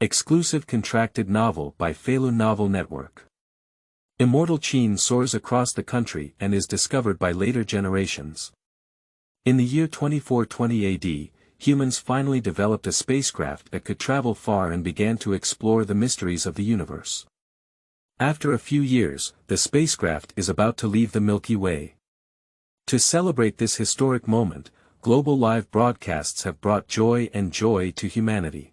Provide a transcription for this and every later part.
Exclusive contracted novel by Feilu Novel Network. Immortal Qin soars across the country and is discovered by later generations. In the year 2420 AD, humans finally developed a spacecraft that could travel far and began to explore the mysteries of the universe. After a few years, the spacecraft is about to leave the Milky Way. To celebrate this historic moment, global live broadcasts have brought joy to humanity.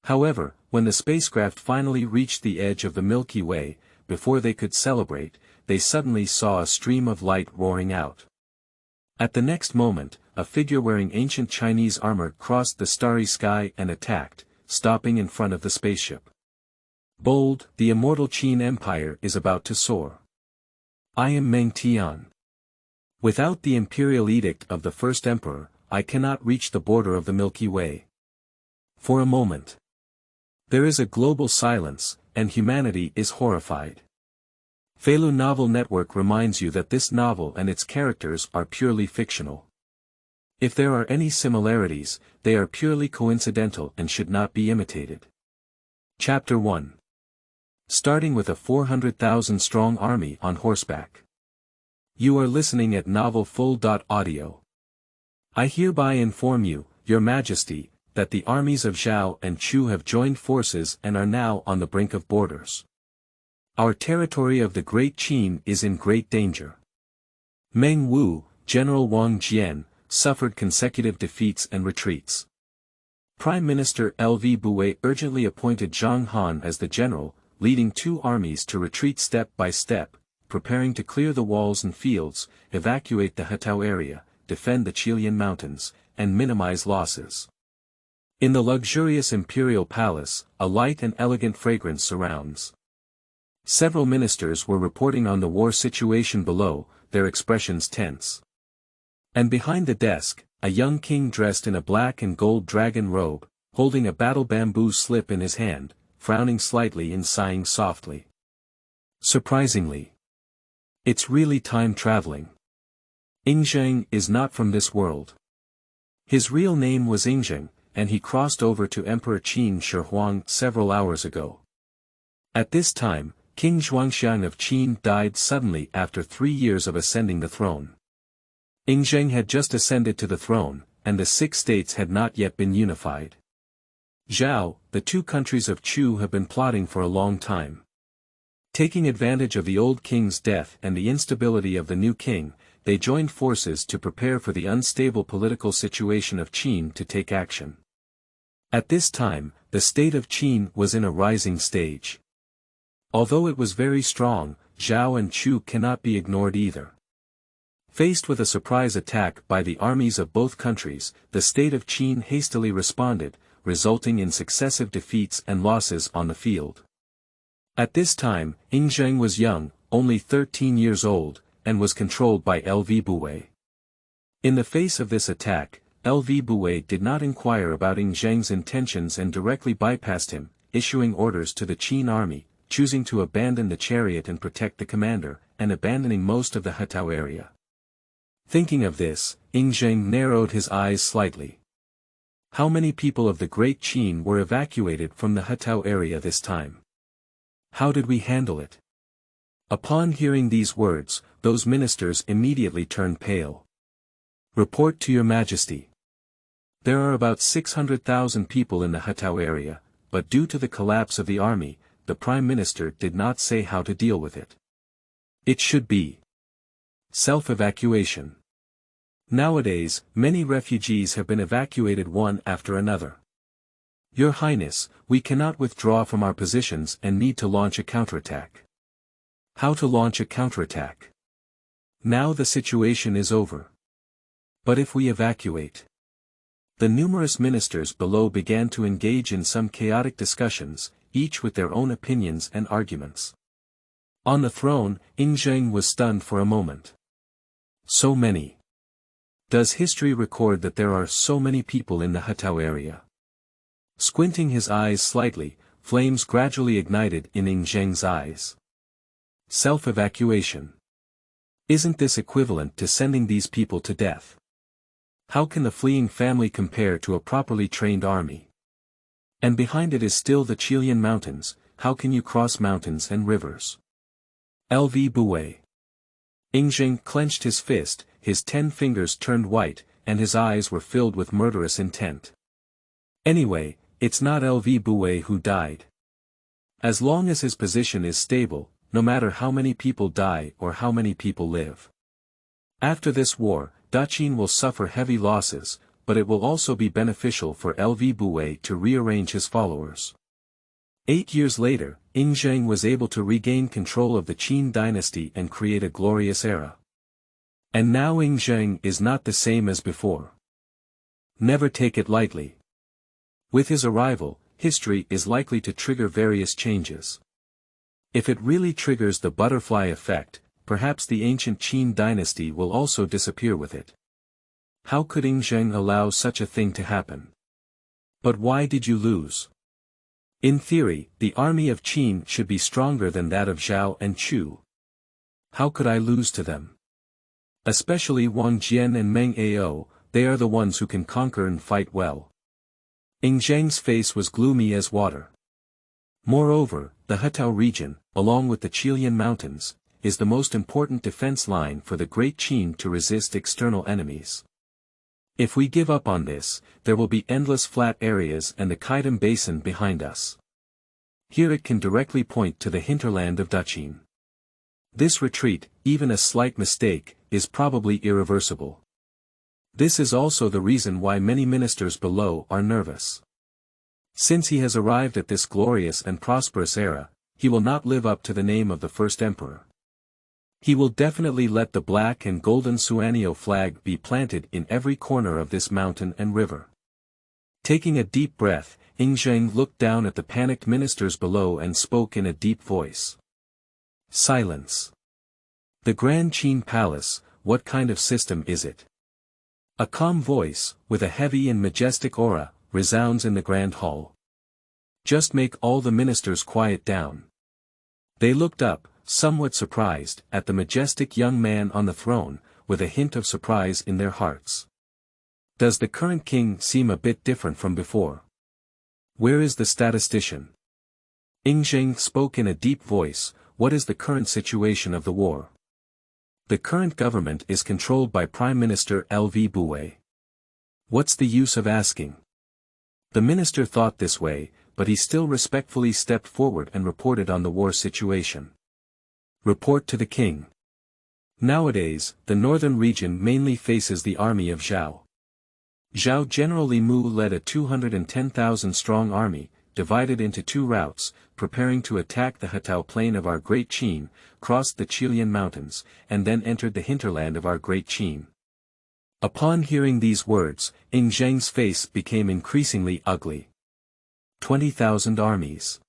However, when the spacecraft finally reached the edge of the Milky Way, before they could celebrate, they suddenly saw a stream of light roaring out. At the next moment, a figure wearing ancient Chinese armor crossed the starry sky and attacked, stopping in front of the spaceship. Bold, the immortal Qin Empire is about to soar. I am Meng Tian. Without the imperial edict of the first emperor, I cannot reach the border of the Milky Way. For a moment, there is a global silence, and humanity is horrified. Feilu Novel Network reminds you that this novel and its characters are purely fictional. If there are any similarities, they are purely coincidental and should not be imitated. Chapter 1. Starting with a 400,000-strong army on horseback. You are listening at novel full.audio. I hereby inform you, Your Majesty, that the armies of Zhao and Chu have joined forces and are now on the brink of borders. Our territory of the Great Qin is in great danger. Meng Wu, General Wang Jian, suffered consecutive defeats and retreats. Prime Minister Lv Buwei urgently appointed Zhang Han as the general, leading two armies to retreat step by step, preparing to clear the walls and fields, evacuate the Hetao area, defend the Qilian mountains, and minimize losses. In the luxurious imperial palace, a light and elegant fragrance surrounds. Several ministers were reporting on the war situation below, their expressions tense. And behind the desk, a young king dressed in a black and gold dragon robe, holding a battle bamboo slip in his hand, frowning slightly and sighing softly. Surprisingly, it's really time traveling. Yingzheng is not from this world. His real name was Yingzheng, and he crossed over to Emperor Qin Shi Huang several hours ago. At this time, King Zhuangxiang of Qin died suddenly after 3 years of ascending the throne. Yingzheng had just ascended to the throne, and the 6 states had not yet been unified. Zhao, the 2 countries of Chu have been plotting for a long time. Taking advantage of the old king's death and the instability of the new king, they joined forces to prepare for the unstable political situation of Qin to take action. At this time, the state of Qin was in a rising stage. Although it was very strong, Zhao and Chu cannot be ignored either. Faced with a surprise attack by the armies of both countries, the state of Qin hastily responded, resulting in successive defeats and losses on the field. At this time, Yingzheng was young, only 13 years old, and was controlled by Lv Buwei. In the face of this attack, Lv Buwei did not inquire about Yingzheng's intentions and directly bypassed him, issuing orders to the Qin army, choosing to abandon the chariot and protect the commander, and abandoning most of the Hetao area. Thinking of this, Yingzheng narrowed his eyes slightly. How many people of the Great Qin were evacuated from the Hetao area this time? How did we handle it? Upon hearing these words, those ministers immediately turned pale. Report to Your Majesty. There are about 600,000 people in the Hetao area, but due to the collapse of the army, the Prime Minister did not say how to deal with it. It should be self-evacuation. Nowadays, many refugees have been evacuated one after another. Your Highness, we cannot withdraw from our positions and need to launch a counterattack. How to launch a counterattack? Now the situation is over. But if we evacuate? The numerous ministers below began to engage in some chaotic discussions, each with their own opinions and arguments. On the throne, Yingzheng was stunned for a moment. So many. Does history record that there are so many people in the Hetao area? Squinting his eyes slightly, flames gradually ignited in Yingzheng's eyes. Self-evacuation. Isn't this equivalent to sending these people to death? How can the fleeing family compare to a properly trained army? And behind it is still the Qilian Mountains. How can you cross mountains and rivers? LV Buwei. Yingzheng clenched his fist, his 10 fingers turned white, and his eyes were filled with murderous intent. Anyway, it's not LV Buwei who died. As long as his position is stable, no matter how many people die or how many people live. After this war, Qin will suffer heavy losses, but it will also be beneficial for LV Buwei to rearrange his followers. 8 years later, Yingzheng was able to regain control of the Qin dynasty and create a glorious era. And now Yingzheng is not the same as before. Never take it lightly. With his arrival, history is likely to trigger various changes. If it really triggers the butterfly effect, perhaps the ancient Qin dynasty will also disappear with it. How could Yingzheng allow such a thing to happen? But why did you lose? In theory, the army of Qin should be stronger than that of Zhao and Chu. How could I lose to them? Especially Wang Jian and Meng Ao, they are the ones who can conquer and fight well. Yingzheng's face was gloomy as water. Moreover, the Hetao region, along with the Qilian Mountains, is the most important defense line for the Great Qin to resist external enemies. If we give up on this, there will be endless flat areas and the Qaidam Basin behind us. Here it can directly point to the hinterland of Qin. This retreat, even a slight mistake, is probably irreversible. This is also the reason why many ministers below are nervous. Since he has arrived at this glorious and prosperous era, he will not live up to the name of the first emperor. He will definitely let the black and golden Suanio flag be planted in every corner of this mountain and river. Taking a deep breath, Yingzheng looked down at the panicked ministers below and spoke in a deep voice. Silence. The Grand Qin Palace, what kind of system is it? A calm voice, with a heavy and majestic aura, resounds in the grand hall. Just make all the ministers quiet down. They looked up, somewhat surprised, at the majestic young man on the throne, with a hint of surprise in their hearts. Does the current king seem a bit different from before? Where is the statistician? Yingzheng spoke in a deep voice. What is the current situation of the war? The current government is controlled by Prime Minister LV Buwei. What's the use of asking? The minister thought this way, but he still respectfully stepped forward and reported on the war situation. Report to the king. Nowadays, the northern region mainly faces the army of Zhao. Zhao General Li Mu led a 210,000-strong army, divided into 2 routes, preparing to attack the Hetao plain of our Great Qin, crossed the Qilian Mountains, and then entered the hinterland of our Great Qin. Upon hearing these words, Yingzheng's face became increasingly ugly. 20,000 armies.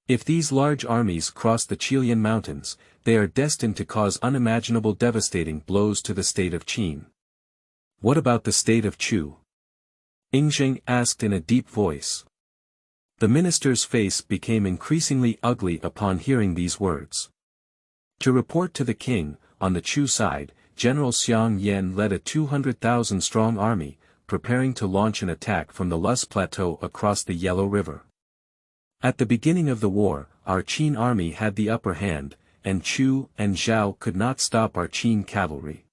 If these large armies cross the Qilian Mountains, they are destined to cause unimaginable devastating blows to the state of Qin. What about the state of Chu? Yingzheng asked in a deep voice. The minister's face became increasingly ugly upon hearing these words. To report to the king, on the Chu side, General Xiang Yan led a 200,000-strong army, preparing to launch an attack from the Lus Plateau across the Yellow River. At the beginning of the war, our Qin army had the upper hand, and Chu and Zhao could not stop our Qin cavalry.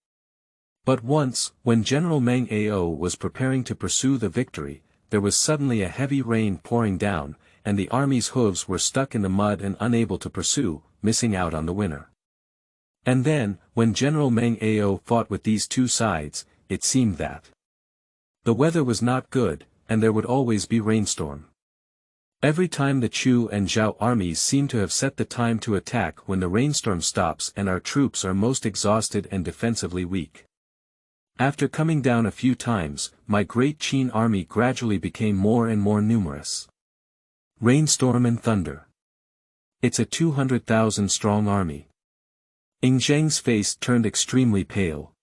But once, when General Meng Ao was preparing to pursue the victory, there was suddenly a heavy rain pouring down, and the army's hooves were stuck in the mud and unable to pursue, missing out on the winner. And then, when General Meng Ao fought with these 2 sides, it seemed that the weather was not good, and there would always be rainstorm. Every time the Chu and Zhao armies seem to have set the time to attack when the rainstorm stops and our troops are most exhausted and defensively weak. After coming down a few times, my Great Qin army gradually became more and more numerous. Rainstorm and thunder. It's a 200,000-strong army. Yingzheng's face turned extremely pale.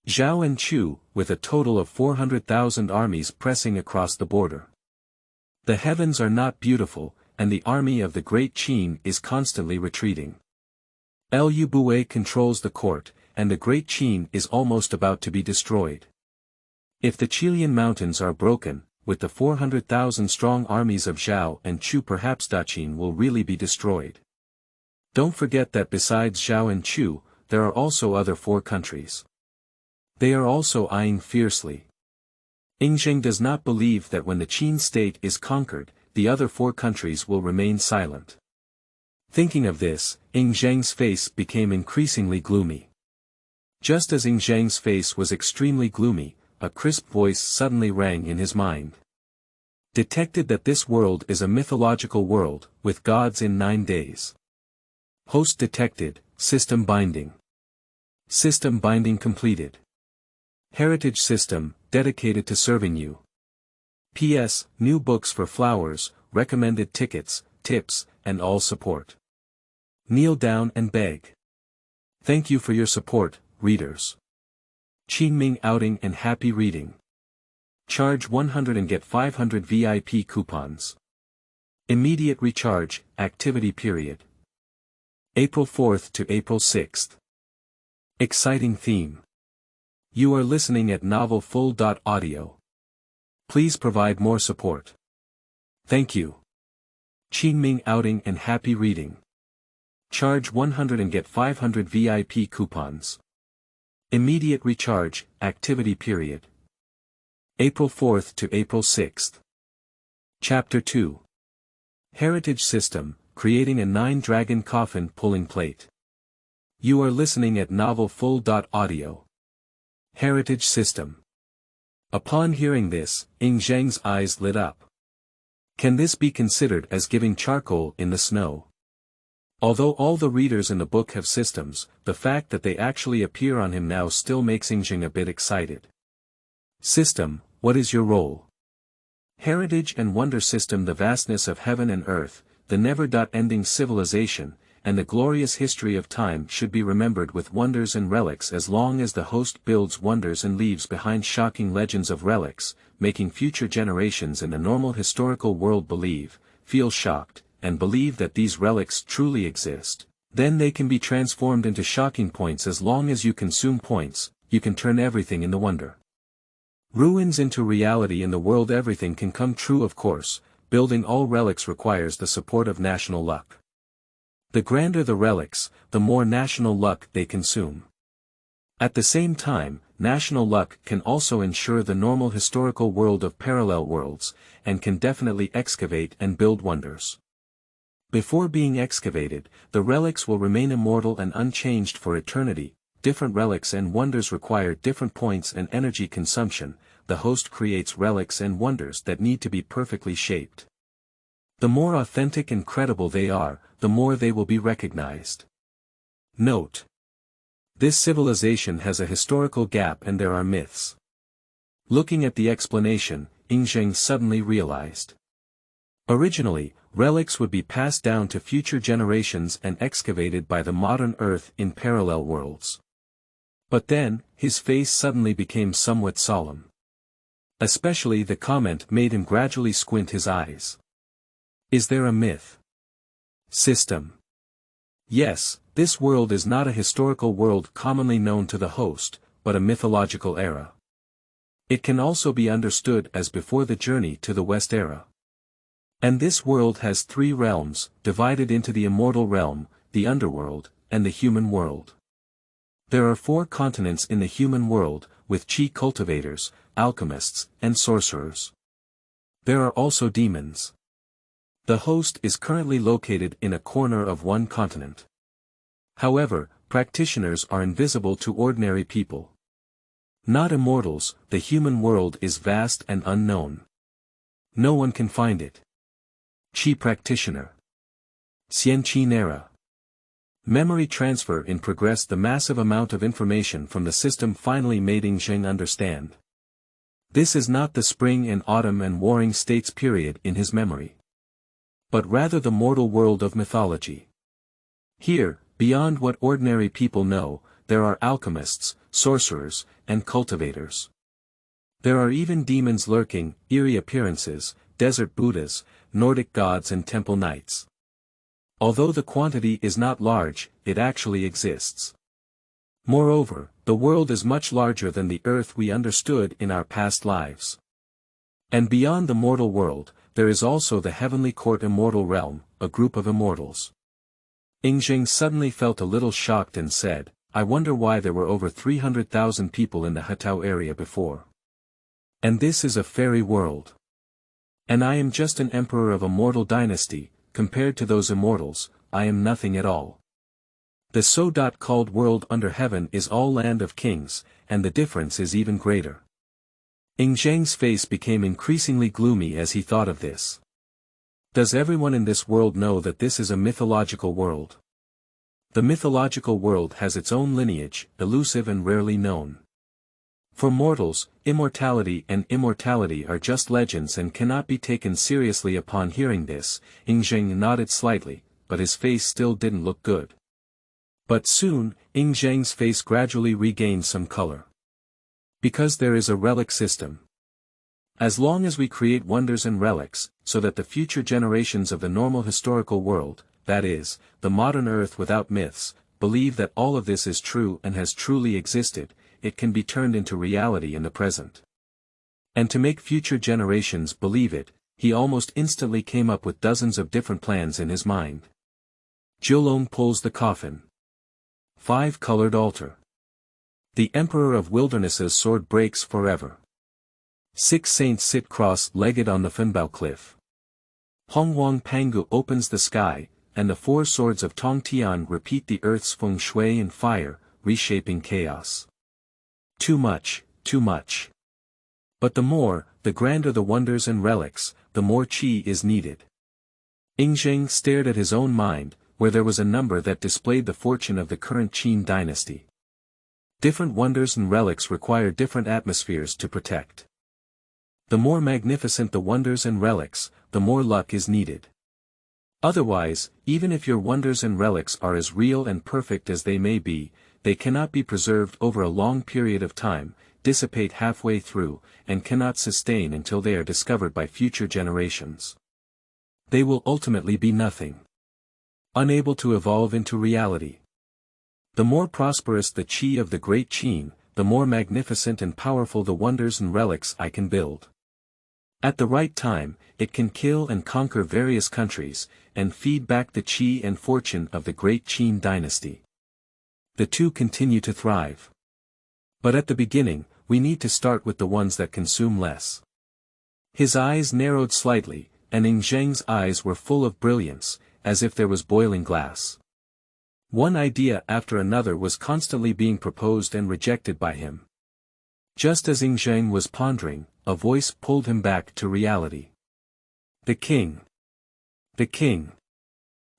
Zhao and Chu, with a total of 400,000 armies pressing across the border. The heavens are not beautiful, and the army of the Great Qin is constantly retreating. Lu Buwei controls the court, and the Great Qin is almost about to be destroyed. If the Qilian Mountains are broken, with the 400,000-strong armies of Zhao and Chu, perhaps Qin will really be destroyed. Don't forget that besides Zhao and Chu, there are also other 4 countries. They are also eyeing fiercely. Yingzheng does not believe that when the Qin state is conquered, the other 4 countries will remain silent. Thinking of this, Yingzheng's face became increasingly gloomy. Just as Yingzheng's face was extremely gloomy, a crisp voice suddenly rang in his mind. Detected that this world is a mythological world, with gods in 9 days. Host detected, system binding. System binding completed. Heritage system, dedicated to serving you. P.S. New books for flowers, recommended tickets, tips, and all support. Kneel down and beg. Thank you for your support, readers. Qingming outing and happy reading. Charge 100 and get 500 VIP coupons. Immediate recharge, activity period. April 4th to April 6th. Exciting theme. You are listening at novel full.audio. Please provide more support. Thank you. Qingming outing and happy reading. Charge 100 and get 500 VIP coupons. Immediate recharge, activity period. April 4th to April 6th. Chapter 2. Heritage System, creating a 9-dragon coffin pulling plate. You are listening at novel full.audio. Heritage System. Upon hearing this, Yingzheng's eyes lit up. Can this be considered as giving charcoal in the snow? Although all the readers in the book have systems, the fact that they actually appear on him now still makes Yingzheng a bit excited. System, what is your role? Heritage and wonder system, the vastness of heaven and earth, the never-ending civilization, and the glorious history of time should be remembered with wonders and relics as long as the host builds wonders and leaves behind shocking legends of relics, making future generations in the normal historical world believe, feel shocked, and believe that these relics truly exist. Then they can be transformed into shocking points. As long as you consume points, you can turn everything into wonder. Ruins into reality in the world. Everything can come true, of course. Building all relics requires the support of national luck. The grander the relics, the more national luck they consume. At the same time, national luck can also ensure the normal historical world of parallel worlds, and can definitely excavate and build wonders. Before being excavated, the relics will remain immortal and unchanged for eternity. Different relics and wonders require different points and energy consumption. The host creates relics and wonders that need to be perfectly shaped. The more authentic and credible they are, the more they will be recognized. Note: this civilization has a historical gap and there are myths. Looking at the explanation, Yingzheng suddenly realized. Originally, relics would be passed down to future generations and excavated by the modern Earth in parallel worlds. But then, his face suddenly became somewhat solemn. Especially the comment made him gradually squint his eyes. Is there a myth? System. Yes, this world is not a historical world commonly known to the host, but a mythological era. It can also be understood as before the journey to the West era. And this world has 3 realms, divided into the immortal realm, the underworld, and the human world. There are 4 continents in the human world, with Qi cultivators, alchemists, and sorcerers. There are also demons. The host is currently located in a corner of one continent. However, practitioners are invisible to ordinary people. Not immortals, the human world is vast and unknown. No one can find it. Qi practitioner. Xian Qin era. Memory transfer in progress. The massive amount of information from the system finally made Yingzheng understand. This is not the spring and autumn and warring states period in his memory, but rather the mortal world of mythology. Here, beyond what ordinary people know, there are alchemists, sorcerers, and cultivators. There are even demons lurking, eerie appearances, desert Buddhas, Nordic gods and temple knights. Although the quantity is not large, it actually exists. Moreover, the world is much larger than the earth we understood in our past lives. And beyond the mortal world, there is also the heavenly court immortal realm, a group of immortals. Yingzheng suddenly felt a little shocked and said, I wonder why there were over 300,000 people in the Hetao area before. And this is a fairy world. And I am just an emperor of a mortal dynasty, compared to those immortals, I am nothing at all. The so-called world under heaven is all land of kings, and the difference is even greater. Yingzheng's face became increasingly gloomy as he thought of this. Does everyone in this world know that this is a mythological world? The mythological world has its own lineage, elusive and rarely known. For mortals, immortality and immortality are just legends and cannot be taken seriously. Upon hearing this, Yingzheng nodded slightly, but his face still didn't look good. But soon, Yingzheng's face gradually regained some color. Because there is a relic system. As long as we create wonders and relics, so that the future generations of the normal historical world, that is, the modern Earth without myths, believe that all of this is true and has truly existed, it can be turned into reality in the present. And to make future generations believe it, he almost instantly came up with dozens of different plans in his mind. Zhulong pulls the coffin. 5-colored altar. The Emperor of Wilderness's sword breaks forever. 6 saints sit cross-legged on the Fenbao cliff. Hongwang Pangu opens the sky, and the 4 swords of Tong Tian repeat the earth's feng shui and fire, reshaping chaos. Too much, too much. But the grander the wonders and relics, the more qi is needed. Yingzheng stared at his own mind, where there was a number that displayed the fortune of the current Qin dynasty. Different wonders and relics require different atmospheres to protect. The more magnificent the wonders and relics, the more luck is needed. Otherwise, even if your wonders and relics are as real and perfect as they may be, they cannot be preserved over a long period of time, dissipate halfway through, and cannot sustain until they are discovered by future generations. They will ultimately be nothing. Unable to evolve into reality. The more prosperous the qi of the great Qin, the more magnificent and powerful the wonders and relics I can build. At the right time, it can kill and conquer various countries, and feed back the qi and fortune of the great Qin dynasty. The two continue to thrive. But at the beginning, we need to start with the ones that consume less. His eyes narrowed slightly, and Yingzheng's eyes were full of brilliance, as if there was boiling glass. One idea after another was constantly being proposed and rejected by him. Just as Yingzheng was pondering, a voice pulled him back to reality. The king. The king.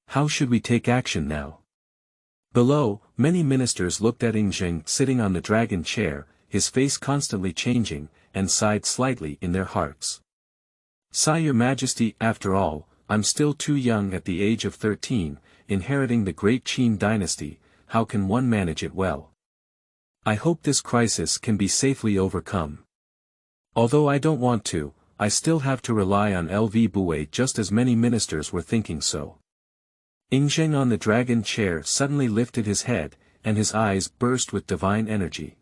How should we take action now? Below, many ministers looked at Yingzheng sitting on the dragon chair, his face constantly changing, and sighed slightly in their hearts. Sigh, Your Majesty, after all, I'm still too young at the age of 13, inheriting the great Qin dynasty, how can one manage it well? I hope this crisis can be safely overcome. Although I don't want to, I still have to rely on LV Bue. Just as many ministers were thinking so. Yingzheng on the dragon chair suddenly lifted his head, and his eyes burst with divine energy.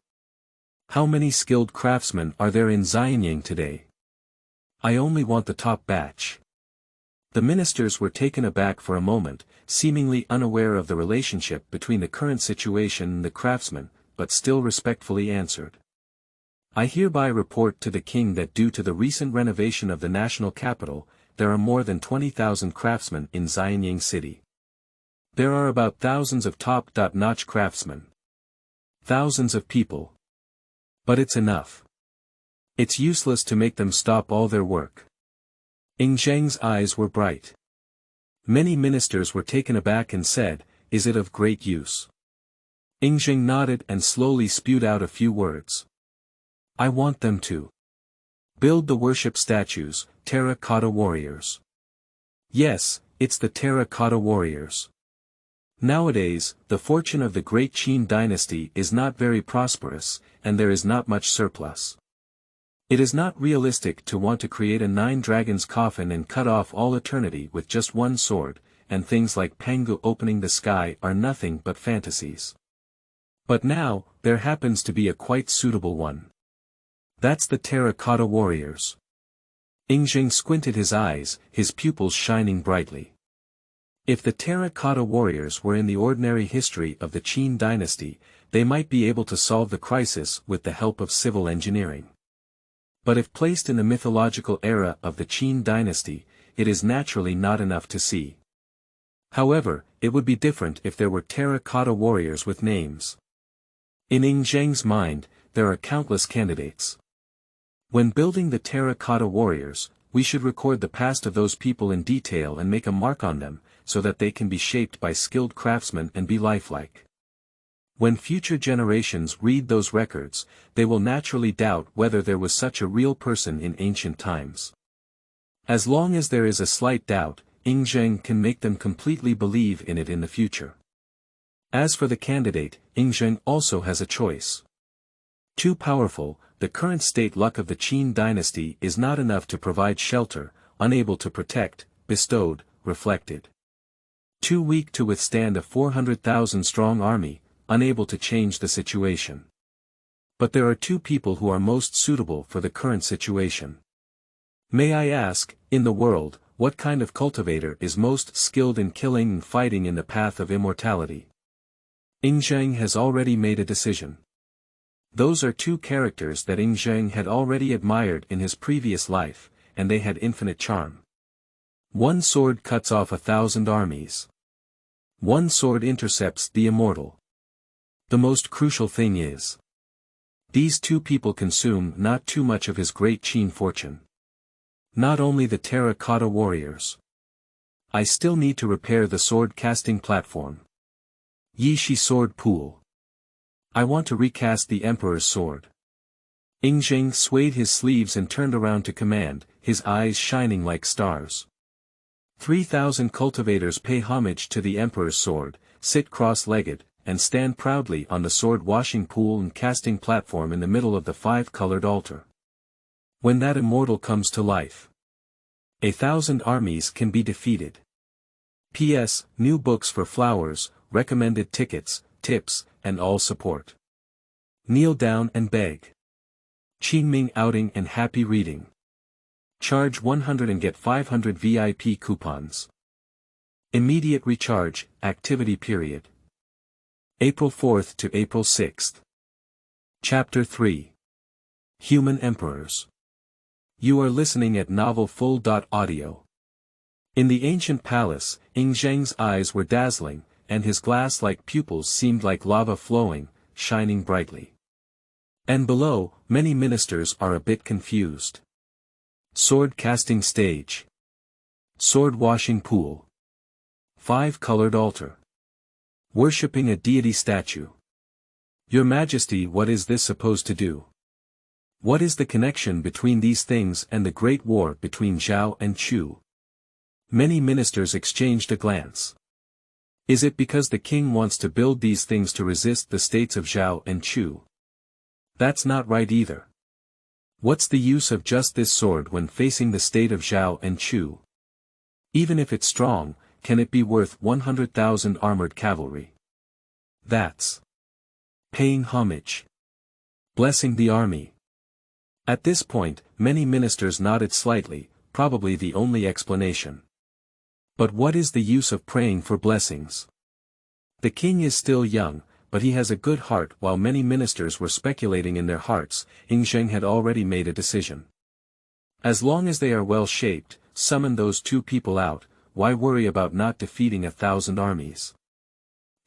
How many skilled craftsmen are there in Xianyang today? I only want the top batch. The ministers were taken aback for a moment, seemingly unaware of the relationship between the current situation and the craftsmen, but still respectfully answered. I hereby report to the king that due to the recent renovation of the national capital, there are more than 20,000 craftsmen in Xianyang city. There are about thousands of top-notch craftsmen. Thousands of people. But it's enough. It's useless to make them stop all their work. Yingzheng's eyes were bright. Many ministers were taken aback and said, Is it of great use? Yingzheng nodded and slowly spewed out a few words. I want them to build the worship statues, terracotta warriors. Yes, it's the terracotta warriors. Nowadays, the fortune of the great Qin dynasty is not very prosperous, and there is not much surplus. It is not realistic to want to create a 9 dragons coffin and cut off all eternity with just one sword, and things like Pangu opening the sky are nothing but fantasies. But now, there happens to be a quite suitable one. That's the terracotta warriors. Yingzheng squinted his eyes, his pupils shining brightly. If the terracotta warriors were in the ordinary history of the Qin dynasty, they might be able to solve the crisis with the help of civil engineering. But if placed in the mythological era of the Qin dynasty, it is naturally not enough to see. However, it would be different if there were terracotta warriors with names. In Yingzheng's mind, there are countless candidates. When building the terracotta warriors, we should record the past of those people in detail and make a mark on them, so that they can be shaped by skilled craftsmen and be lifelike. When future generations read those records, they will naturally doubt whether there was such a real person in ancient times. As long as there is a slight doubt, Yingzheng can make them completely believe in it in the future. As for the candidate, Yingzheng also has a choice. Too powerful, the current state luck of the Qin dynasty is not enough to provide shelter, unable to protect, bestowed, reflected. Too weak to withstand a 400,000-strong army, unable to change the situation. But there are two people who are most suitable for the current situation. May I ask, in the world, what kind of cultivator is most skilled in killing and fighting in the path of immortality? Yingzheng has already made a decision. Those are two characters that Yingzheng had already admired in his previous life, and they had infinite charm. One sword cuts off 1,000 armies. One sword intercepts the immortal. The most crucial thing is, these two people consume not too much of his great Qin fortune. Not only the terracotta warriors. I still need to repair the sword casting platform. Yishi sword pool. I want to recast the emperor's sword. Yingzheng swayed his sleeves and turned around to command, his eyes shining like stars. 3,000 cultivators pay homage to the emperor's sword, sit cross-legged, and stand proudly on the sword-washing pool and casting platform in the middle of the 5-colored altar. When that immortal comes to life, 1,000 armies can be defeated. P.S. New books for flowers, recommended tickets, tips, and all support. Kneel down and beg. Qingming outing and happy reading. Charge 100 and get 500 VIP coupons. Immediate recharge, activity period. April 4th to April 6th. Chapter 3. Human Emperors. You are listening at novel full.audio. In the ancient palace, Yingzheng's eyes were dazzling, and his glass-like pupils seemed like lava flowing, shining brightly. And below, many ministers are a bit confused. Sword-casting stage. Sword-washing pool. 5-colored altar. Worshipping a deity statue. Your Majesty, what is this supposed to do? What is the connection between these things and the great war between Zhao and Chu? Many ministers exchanged a glance. Is it because the king wants to build these things to resist the states of Zhao and Chu? That's not right either. What's the use of just this sword when facing the state of Zhao and Chu? Even if it's strong, can it be worth 100,000 armored cavalry? That's paying homage. Blessing the army. At this point, many ministers nodded slightly, probably the only explanation. But what is the use of praying for blessings? The king is still young, but he has a good heart. While many ministers were speculating in their hearts, Yingzheng had already made a decision. As long as they are well shaped, summon those two people out, why worry about not defeating 1,000 armies?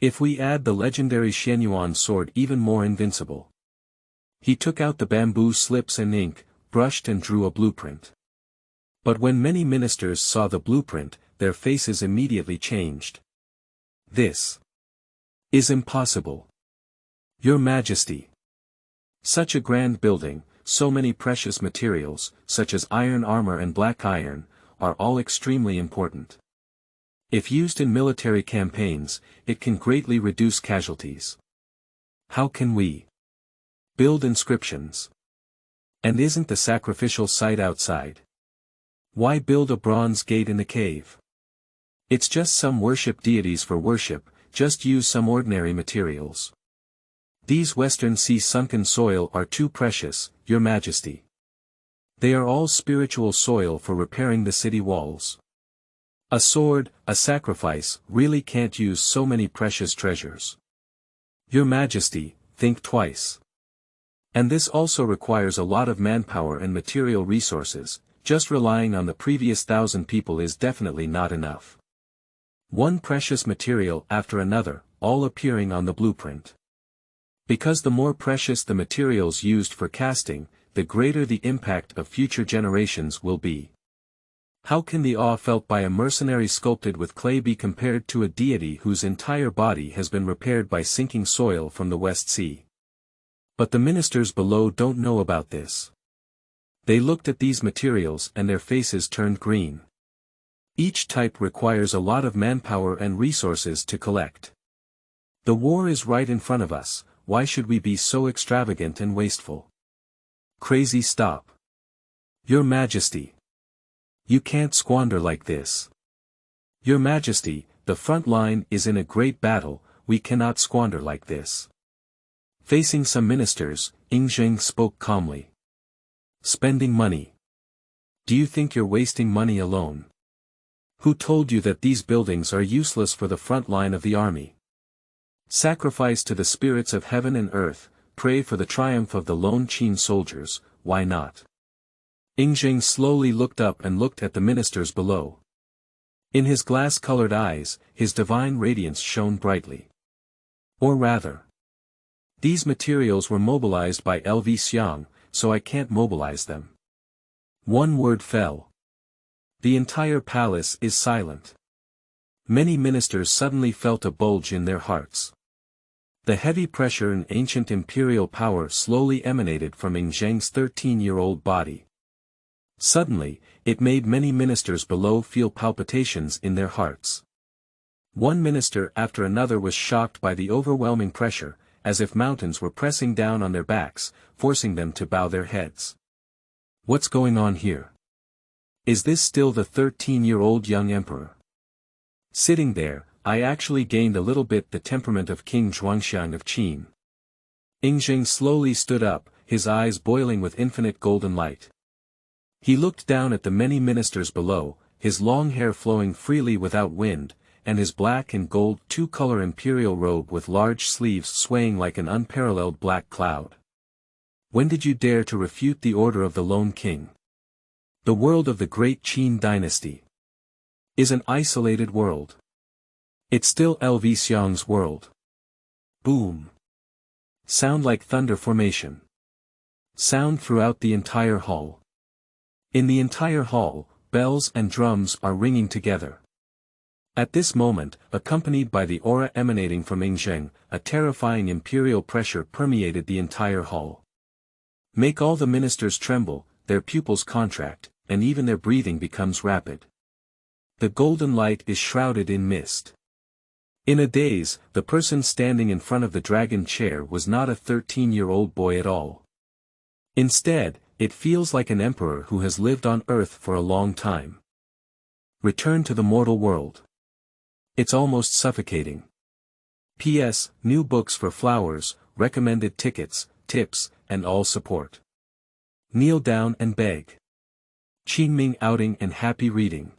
If we add the legendary Xianyuan sword, even more invincible. He took out the bamboo slips and ink, brushed and drew a blueprint. But when many ministers saw the blueprint, their faces immediately changed. This is impossible. Your Majesty. Such a grand building, so many precious materials, such as iron armor and black iron, are all extremely important. If used in military campaigns, it can greatly reduce casualties. How can we build inscriptions? And isn't the sacrificial site outside? Why build a bronze gate in the cave? It's just some worship deities for worship, just use some ordinary materials. These Western Sea sunken soil are too precious, Your Majesty. They are all spiritual soil for repairing the city walls. A sword, a sacrifice, really can't use so many precious treasures. Your Majesty, think twice. And this also requires a lot of manpower and material resources. Just relying on the previous 1,000 people is definitely not enough. One precious material after another, all appearing on the blueprint. Because the more precious the materials used for casting, the greater the impact of future generations will be. How can the awe felt by a mercenary sculpted with clay be compared to a deity whose entire body has been repaired by sinking soil from the West Sea? But the ministers below don't know about this. They looked at these materials and their faces turned green. Each type requires a lot of manpower and resources to collect. The war is right in front of us, why should we be so extravagant and wasteful? Crazy, stop. Your Majesty. You can't squander like this. Your Majesty, the front line is in a great battle, we cannot squander like this. Facing some ministers, Yingzheng spoke calmly. Spending money. Do you think you're wasting money alone? Who told you that these buildings are useless for the front line of the army? Sacrifice to the spirits of heaven and earth, pray for the triumph of the lone Qin soldiers, why not? Yingzheng slowly looked up and looked at the ministers below. In his glass-colored eyes, his divine radiance shone brightly. Or rather, these materials were mobilized by LV Xiang, so I can't mobilize them. One word fell. The entire palace is silent. Many ministers suddenly felt a bulge in their hearts. The heavy pressure and ancient imperial power slowly emanated from Yingzheng's 13-year-old body. Suddenly, it made many ministers below feel palpitations in their hearts. One minister after another was shocked by the overwhelming pressure, as if mountains were pressing down on their backs, forcing them to bow their heads. What's going on here? Is this still the 13-year-old young emperor? Sitting there, I actually gained a little bit the temperament of King Zhuangxiang of Qin. Yingzheng slowly stood up, his eyes boiling with infinite golden light. He looked down at the many ministers below, his long hair flowing freely without wind, and his black and gold two-color imperial robe with large sleeves swaying like an unparalleled black cloud. When did you dare to refute the order of the lone king? The world of the great Qin dynasty is an isolated world. It's still LV Xiang's world. Boom. Sound like thunder formation. Sound throughout the entire hall. In the entire hall, bells and drums are ringing together. At this moment, accompanied by the aura emanating from Yingzheng, a terrifying imperial pressure permeated the entire hall. Make all the ministers tremble, their pupils contract, and even their breathing becomes rapid. The golden light is shrouded in mist. In a daze, the person standing in front of the dragon chair was not a 13-year-old boy at all. Instead, it feels like an emperor who has lived on Earth for a long time. Return to the mortal world. It's almost suffocating. P.S. New books for flowers, recommended tickets, tips, and all support. Kneel down and beg. Qingming outing and happy reading.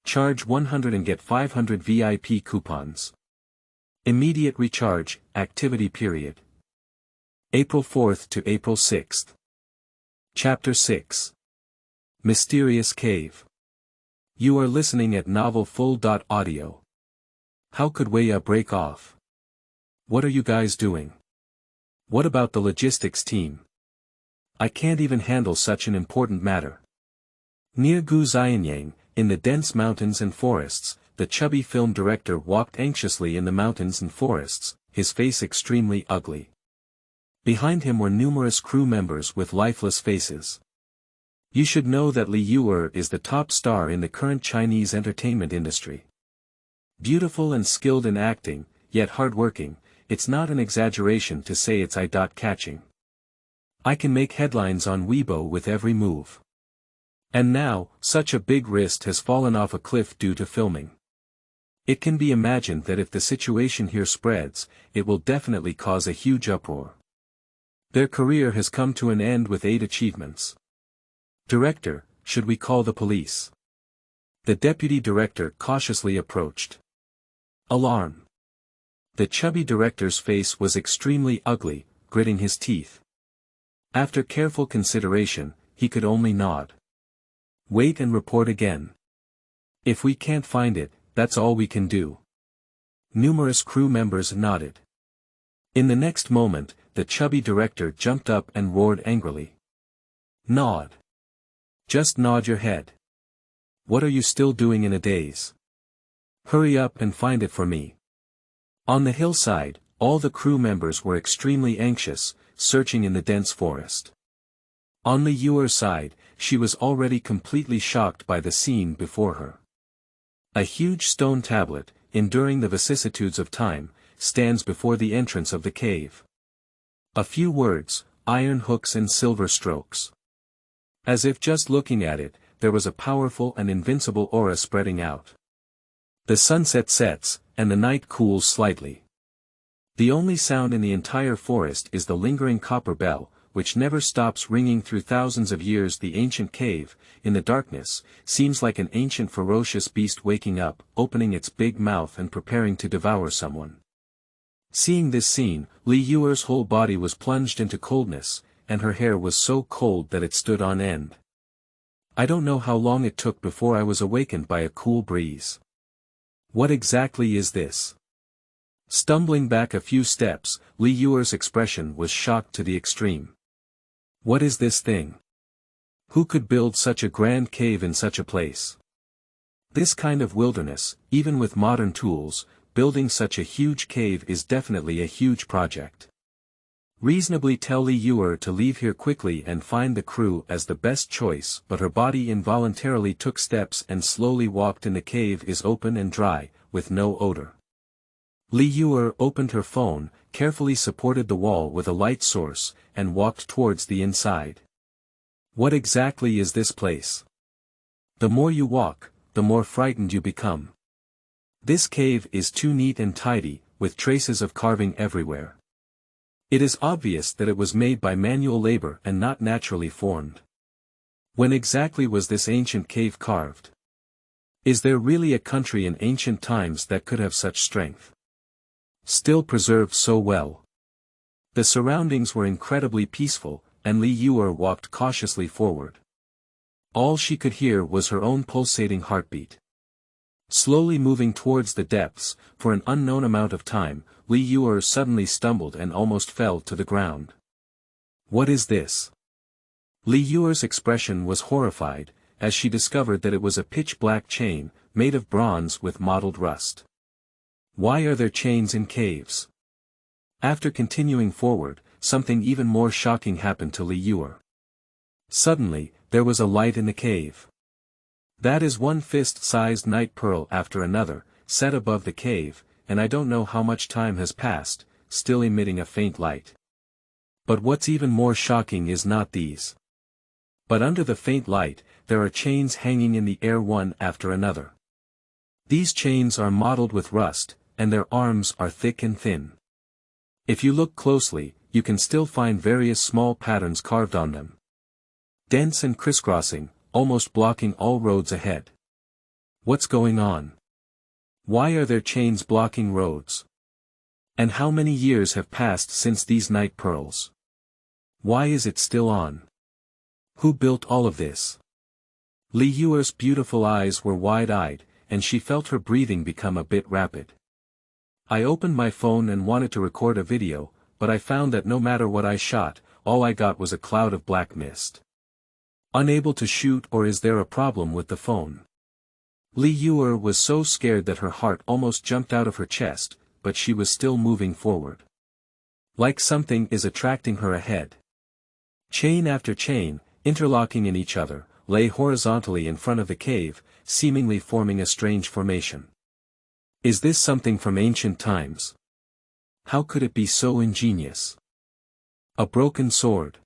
Charge 100 and get 500 VIP coupons. Immediate recharge, activity period. April 4th to April 6th. Chapter 6. Mysterious Cave. You are listening at novel full.audio. How could Weya break off? What are you guys doing? What about the logistics team? I can't even handle such an important matter. Near Gu Xianyang, in the dense mountains and forests, the chubby film director walked anxiously in the mountains and forests, his face extremely ugly. Behind him were numerous crew members with lifeless faces. You should know that Li Yuer is the top star in the current Chinese entertainment industry. Beautiful and skilled in acting, yet hardworking, it's not an exaggeration to say it's eye-catching. I can make headlines on Weibo with every move. And now, such a big wrist has fallen off a cliff due to filming. It can be imagined that if the situation here spreads, it will definitely cause a huge uproar. Their career has come to an end with 8 achievements. "Director, should we call the police?" The deputy director cautiously approached. Alarm. The chubby director's face was extremely ugly, gritting his teeth. After careful consideration, he could only nod. "Wait and report again. If we can't find it, that's all we can do." Numerous crew members nodded. In the next moment, the chubby director jumped up and roared angrily. "Nod. Just nod your head. What are you still doing in a daze? Hurry up and find it for me." On the hillside, all the crew members were extremely anxious, searching in the dense forest. On Li Yuer's side, she was already completely shocked by the scene before her. A huge stone tablet, enduring the vicissitudes of time, stands before the entrance of the cave. A few words, iron hooks and silver strokes. As if just looking at it, there was a powerful and invincible aura spreading out. The sunset sets, and the night cools slightly. The only sound in the entire forest is the lingering copper bell, which never stops ringing through thousands of years. The ancient cave, in the darkness, seems like an ancient ferocious beast waking up, opening its big mouth and preparing to devour someone. Seeing this scene, Li Yuer's whole body was plunged into coldness, and her hair was so cold that it stood on end. I don't know how long it took before I was awakened by a cool breeze. What exactly is this? Stumbling back a few steps, Li Yuer's expression was shocked to the extreme. What is this thing? Who could build such a grand cave in such a place? This kind of wilderness, even with modern tools, building such a huge cave is definitely a huge project. Reasonably tell Li Yuer to leave here quickly and find the crew as the best choice, but her body involuntarily took steps and slowly walked in. The cave is open and dry, with no odor. Li Yuer opened her phone, carefully supported the wall with a light source, and walked towards the inside. What exactly is this place? The more you walk, the more frightened you become. This cave is too neat and tidy, with traces of carving everywhere. It is obvious that it was made by manual labor and not naturally formed. When exactly was this ancient cave carved? Is there really a country in ancient times that could have such strength? Still preserved so well. The surroundings were incredibly peaceful, and Li Yuer walked cautiously forward. All she could hear was her own pulsating heartbeat. Slowly moving towards the depths, for an unknown amount of time, Li Yuer suddenly stumbled and almost fell to the ground. What is this? Li Yuer's expression was horrified, as she discovered that it was a pitch-black chain, made of bronze with mottled rust. Why are there chains in caves? After continuing forward, something even more shocking happened to Li Yuer. Suddenly, there was a light in the cave. That is one fist-sized night pearl after another, set above the cave, and I don't know how much time has passed, still emitting a faint light. But what's even more shocking is not these. But under the faint light, there are chains hanging in the air one after another. These chains are mottled with rust, and their arms are thick and thin. If you look closely, you can still find various small patterns carved on them. Dense and crisscrossing, almost blocking all roads ahead. What's going on? Why are there chains blocking roads? And how many years have passed since these night pearls? Why is it still on? Who built all of this? Li Yuer's beautiful eyes were wide-eyed, and she felt her breathing become a bit rapid. I opened my phone and wanted to record a video, but I found that no matter what I shot, all I got was a cloud of black mist. Unable to shoot, or is there a problem with the phone? Li Yuer was so scared that her heart almost jumped out of her chest, but she was still moving forward. Like something is attracting her ahead. Chain after chain, interlocking in each other, lay horizontally in front of the cave, seemingly forming a strange formation. Is this something from ancient times? How could it be so ingenious? A broken sword.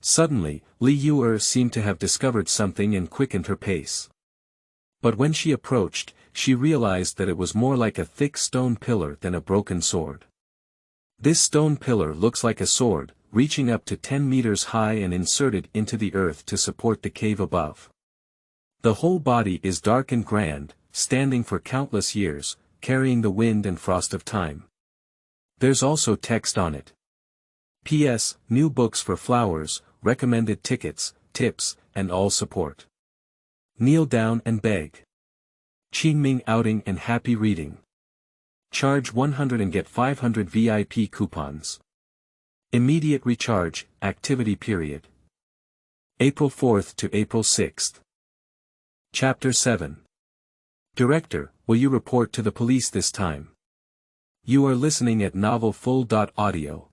Suddenly, Li Yuer seemed to have discovered something and quickened her pace. But when she approached, she realized that it was more like a thick stone pillar than a broken sword. This stone pillar looks like a sword, reaching up to 10 meters high and inserted into the earth to support the cave above. The whole body is dark and grand, standing for countless years, carrying the wind and frost of time. There's also text on it. P.S. New books for flowers, recommended tickets, tips, and all support. Kneel down and beg. Qingming outing and happy reading. Charge 100 and get 500 VIP coupons. Immediate recharge, activity period. April 4th to April 6th. Chapter 7. Director, will you report to the police this time? You are listening at novel full.audio.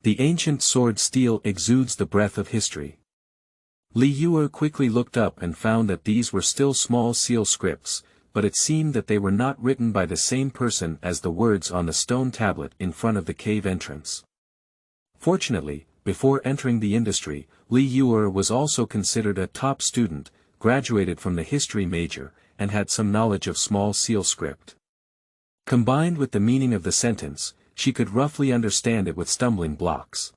The ancient sword steel exudes the breath of history. Li Yuer quickly looked up and found that these were still small seal scripts, but it seemed that they were not written by the same person as the words on the stone tablet in front of the cave entrance. Fortunately, before entering the industry, Li Yuer was also considered a top student, graduated from the history major, and had some knowledge of small seal script. Combined with the meaning of the sentence, she could roughly understand it with stumbling blocks.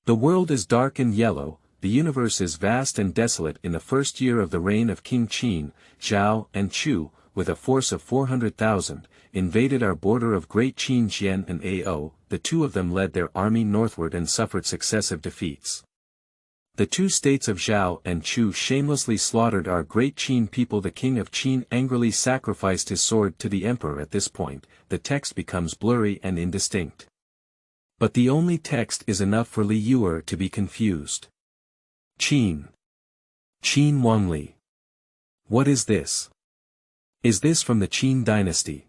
The world is dark and yellow, the universe is vast and desolate. In the first year of the reign of King Qin, Zhao and Chu, with a force of 400,000, invaded our border of Great Qin. Xian and Ao, the two of them led their army northward and suffered successive defeats. The two states of Zhao and Chu shamelessly slaughtered our great Qin people. The king of Qin angrily sacrificed his sword to the emperor. At this point, the text becomes blurry and indistinct. But the only text is enough for Li Yuer to be confused. Qin. Qin Wangli. What is this? Is this from the Qin dynasty?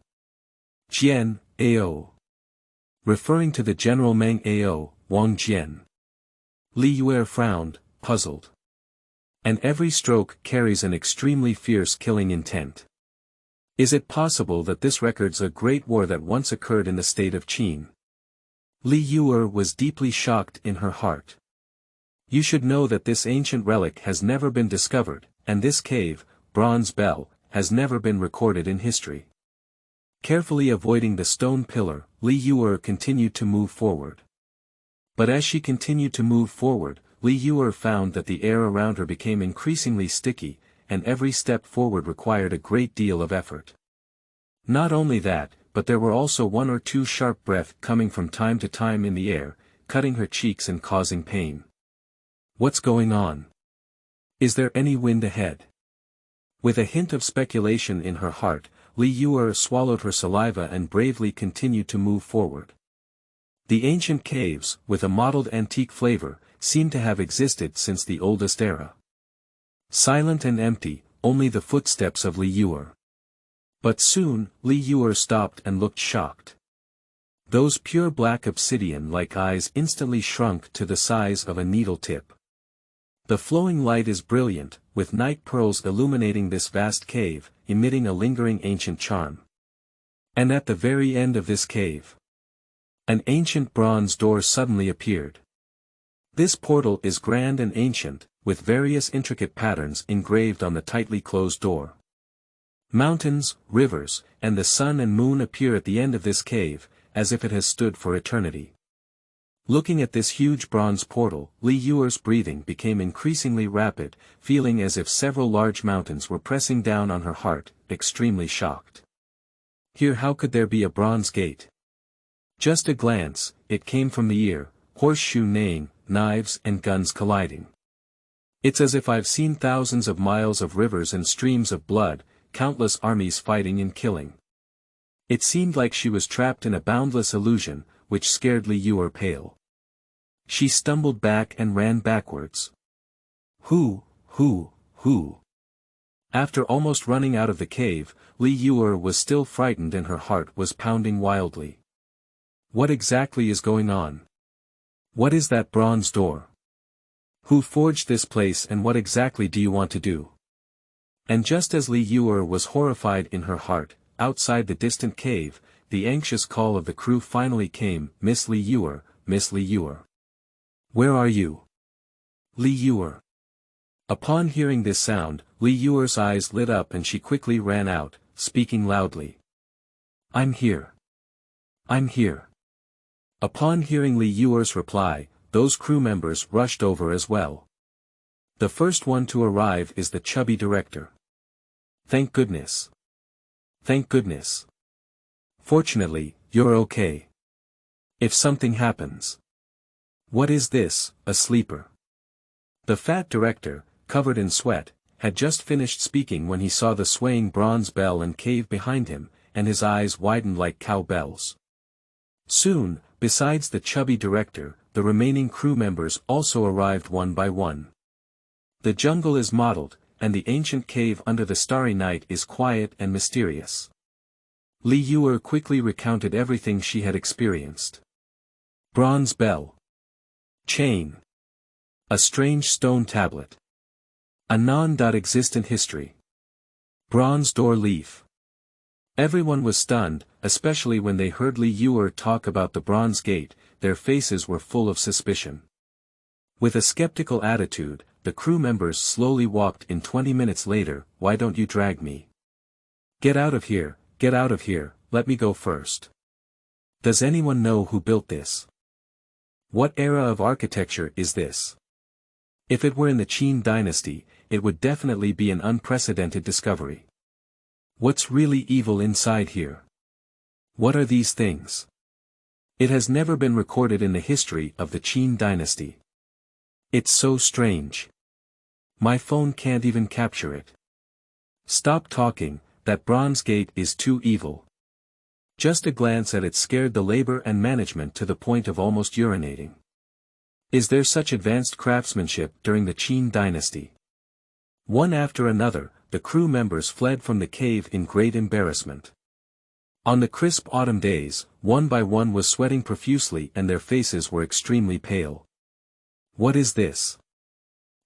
Jian, Ao. Referring to the general Meng Ao, Wang Jian. Li Yuer frowned, puzzled. And every stroke carries an extremely fierce killing intent. Is it possible that this records a great war that once occurred in the state of Qin? Li Yuer was deeply shocked in her heart. You should know that this ancient relic has never been discovered, and this cave, bronze bell, has never been recorded in history. Carefully avoiding the stone pillar, Li Yuer continued to move forward. But as she continued to move forward, Li Yuer found that the air around her became increasingly sticky, and every step forward required a great deal of effort. Not only that, but there were also one or two sharp breaths coming from time to time in the air, cutting her cheeks and causing pain. What's going on? Is there any wind ahead? With a hint of speculation in her heart, Li Yuer swallowed her saliva and bravely continued to move forward. The ancient caves, with a mottled antique flavor, seemed to have existed since the oldest era. Silent and empty, only the footsteps of Li Yuer. But soon, Li Yuer stopped and looked shocked. Those pure black obsidian-like eyes instantly shrunk to the size of a needle tip. The flowing light is brilliant, with night pearls illuminating this vast cave, emitting a lingering ancient charm. And at the very end of this cave, an ancient bronze door suddenly appeared. This portal is grand and ancient, with various intricate patterns engraved on the tightly closed door. Mountains, rivers, and the sun and moon appear at the end of this cave, as if it has stood for eternity. Looking at this huge bronze portal, Li Yuer's breathing became increasingly rapid, feeling as if several large mountains were pressing down on her heart, extremely shocked. Here, how could there be a bronze gate? Just a glance, it came from the ear, horseshoe neighing, knives and guns colliding. It's as if I've seen thousands of miles of rivers and streams of blood, countless armies fighting and killing. It seemed like she was trapped in a boundless illusion, which scared Li Yuer pale. She stumbled back and ran backwards. Who? After almost running out of the cave, Li Yuer was still frightened and her heart was pounding wildly. What exactly is going on? What is that bronze door? Who forged this place and what exactly do you want to do? And just as Li Yuer was horrified in her heart, outside the distant cave, the anxious call of the crew finally came. Miss Li Yuer, Miss Li Yuer. Where are you? Li Yuer. Upon hearing this sound, Li Yuer's eyes lit up and she quickly ran out, speaking loudly. I'm here. I'm here. Upon hearing Li Yuer's reply, those crew members rushed over as well. The first one to arrive is the chubby director. Thank goodness. Thank goodness. Fortunately, you're okay. If something happens. What is this, a sleeper? The fat director, covered in sweat, had just finished speaking when he saw the swaying bronze bell and cave behind him, and his eyes widened like cow bells. Soon, besides the chubby director, the remaining crew members also arrived one by one. The jungle is mottled, and the ancient cave under the starry night is quiet and mysterious. Li Yuer quickly recounted everything she had experienced. Bronze bell. Chain. A strange stone tablet. A non-existent history. Bronze door leaf. Everyone was stunned, especially when they heard Li Yuer talk about the bronze gate. Their faces were full of suspicion. With a skeptical attitude, the crew members slowly walked in. 20 minutes later. Why don't you drag me? Get out of here, let me go first. Does anyone know who built this? What era of architecture is this? If it were in the Qin dynasty, it would definitely be an unprecedented discovery. What's really evil inside here? What are these things? It has never been recorded in the history of the Qin dynasty. It's so strange. My phone can't even capture it. Stop talking, that bronze gate is too evil. Just a glance at it scared the labor and management to the point of almost urinating. Is there such advanced craftsmanship during the Qin dynasty? One after another, the crew members fled from the cave in great embarrassment. On the crisp autumn days, one by one was sweating profusely and their faces were extremely pale. What is this?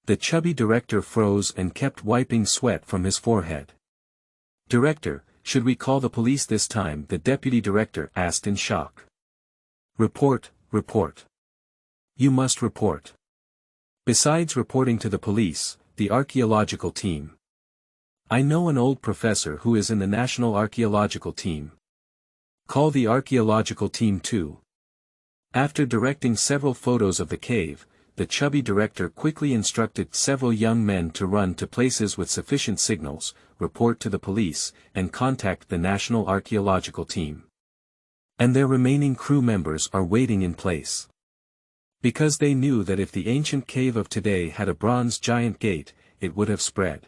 The chubby director froze and kept wiping sweat from his forehead. Director, should we call the police this time? The deputy director asked in shock. Report. You must report. Besides reporting to the police, the archaeological team. I know an old professor who is in the National Archaeological team. Call the archaeological team too. After directing several photos of the cave, the chubby director quickly instructed several young men to run to places with sufficient signals, report to the police, and contact the National Archaeological team. And their remaining crew members are waiting in place. Because they knew that if the ancient cave of today had a bronze giant gate, it would have spread.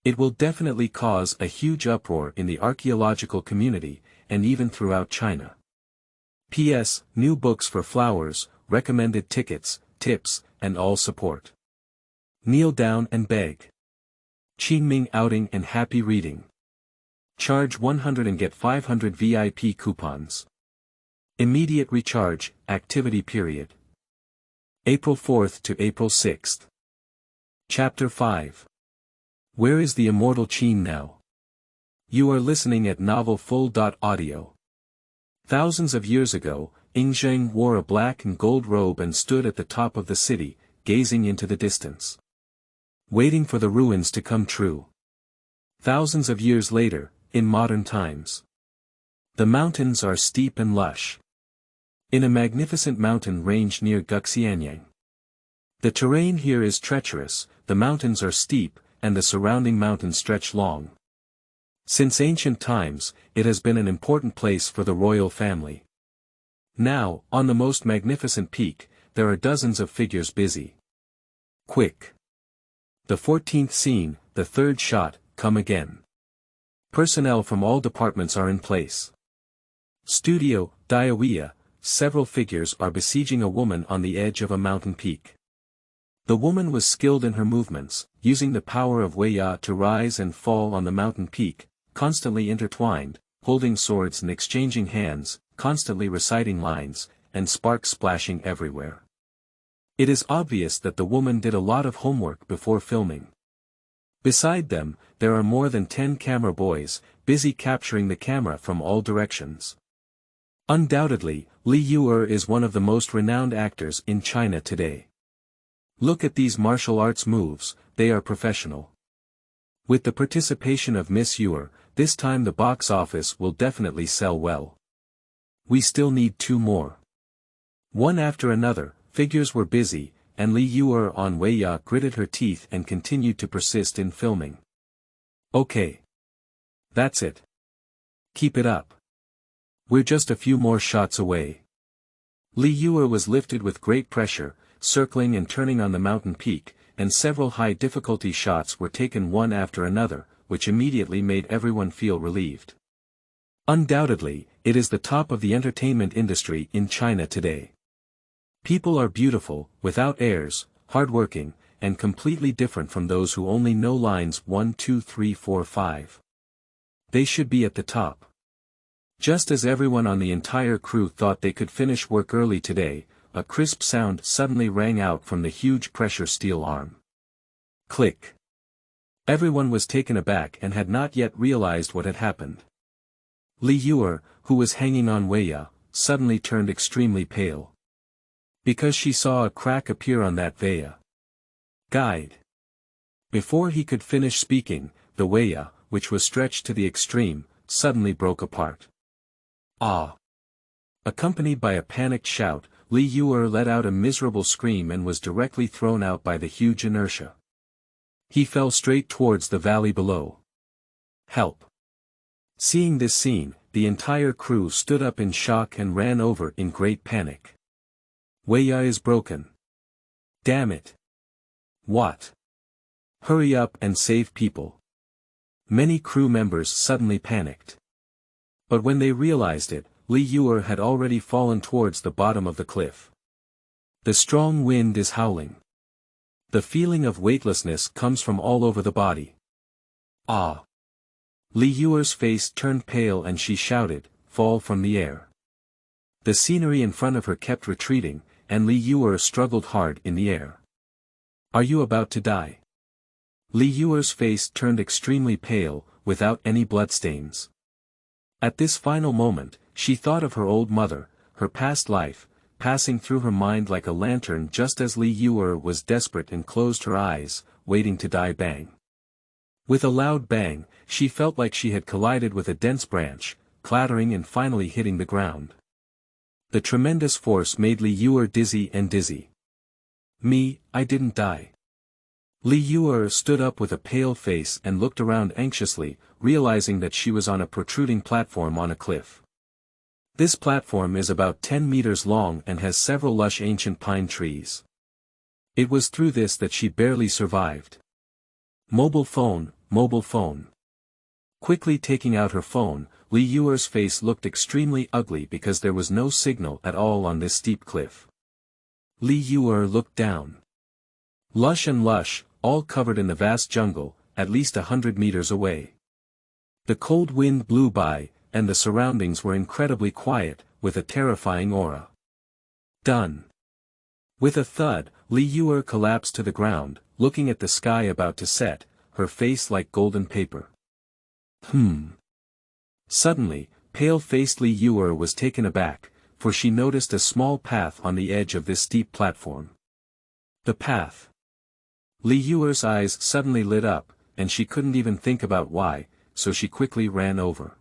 It will definitely cause a huge uproar in the archaeological community, and even throughout China. P.S. New books for flowers, recommended tickets, tips, and all support. Kneel down and beg. Qingming outing and happy reading. Charge 100 and get 500 VIP coupons. Immediate recharge, activity period. April 4th to April 6th. Chapter 5. Where is the Immortal Qin now? You are listening at novel full.audio. Thousands of years ago, Yingzheng wore a black and gold robe and stood at the top of the city, gazing into the distance. Waiting for the ruins to come true. Thousands of years later, in modern times. The mountains are steep and lush. In a magnificent mountain range near Guxianyang. The terrain here is treacherous, the mountains are steep, and the surrounding mountains stretch long. Since ancient times, it has been an important place for the royal family. Now, on the most magnificent peak, there are dozens of figures busy. Quick. The 14th scene, the third shot, come again. Personnel from all departments are in place. Studio, Diawea, several figures are besieging a woman on the edge of a mountain peak. The woman was skilled in her movements, using the power of Weiya to rise and fall on the mountain peak, constantly intertwined, holding swords and exchanging hands, constantly reciting lines, and sparks splashing everywhere. It is obvious that the woman did a lot of homework before filming. Beside them, there are more than 10 camera boys, busy capturing the camera from all directions. Undoubtedly, Li Yuer is one of the most renowned actors in China today. Look at these martial arts moves, they are professional. With the participation of Miss Yuer, this time the box office will definitely sell well. We still need 2 more. One after another, figures were busy, and Li Yuer on Weiya gritted her teeth and continued to persist in filming. Okay. That's it. Keep it up. We're just a few more shots away. Li Yuer was lifted with great pressure, circling and turning on the mountain peak, and several high-difficulty shots were taken one after another, which immediately made everyone feel relieved. Undoubtedly, it is the top of the entertainment industry in China today. People are beautiful, without airs, hardworking, and completely different from those who only know lines 1 2 3 4 5. They should be at the top. Just as everyone on the entire crew thought they could finish work early today, a crisp sound suddenly rang out from the huge pressure steel arm. Click. Everyone was taken aback and had not yet realized what had happened. Li Yuer, who was hanging on Weiya, suddenly turned extremely pale. Because she saw a crack appear on that Weiya guide. Before he could finish speaking, the Weiya, which was stretched to the extreme, suddenly broke apart. Ah! Accompanied by a panicked shout, Li Yuer let out a miserable scream and was directly thrown out by the huge inertia. He fell straight towards the valley below. Help! Seeing this scene, the entire crew stood up in shock and ran over in great panic. Weiya is broken. Damn it! What? Hurry up and save people. Many crew members suddenly panicked. But when they realized it, Li Yuer had already fallen towards the bottom of the cliff. The strong wind is howling. The feeling of weightlessness comes from all over the body. Ah! Li Yuer's face turned pale and she shouted, "Fall from the air." The scenery in front of her kept retreating, and Li Yuer struggled hard in the air. Are you about to die? Li Yuer's face turned extremely pale, without any bloodstains. At this final moment, she thought of her old mother, her past life, passing through her mind like a lantern just as Li Yuer was desperate and closed her eyes, waiting to die. Bang. With a loud bang, she felt like she had collided with a dense branch, clattering and finally hitting the ground. The tremendous force made Li Yuer dizzy and dizzy. I didn't die. Li Yuer stood up with a pale face and looked around anxiously, realizing that she was on a protruding platform on a cliff. This platform is about 10 meters long and has several lush ancient pine trees. It was through this that she barely survived. Mobile phone, mobile phone. Quickly taking out her phone, Li Yuer's face looked extremely ugly because there was no signal at all on this steep cliff. Li Yuer looked down. Lush and lush, all covered in the vast jungle, at least 100 meters away. The cold wind blew by, and the surroundings were incredibly quiet, with a terrifying aura. Done. With a thud, Li Yuer collapsed to the ground, looking at the sky about to set, her face like golden paper. Suddenly, pale-faced Li Yuer was taken aback, for she noticed a small path on the edge of this steep platform. The path. Li Yuer's eyes suddenly lit up, and she couldn't even think about why, so she quickly ran over.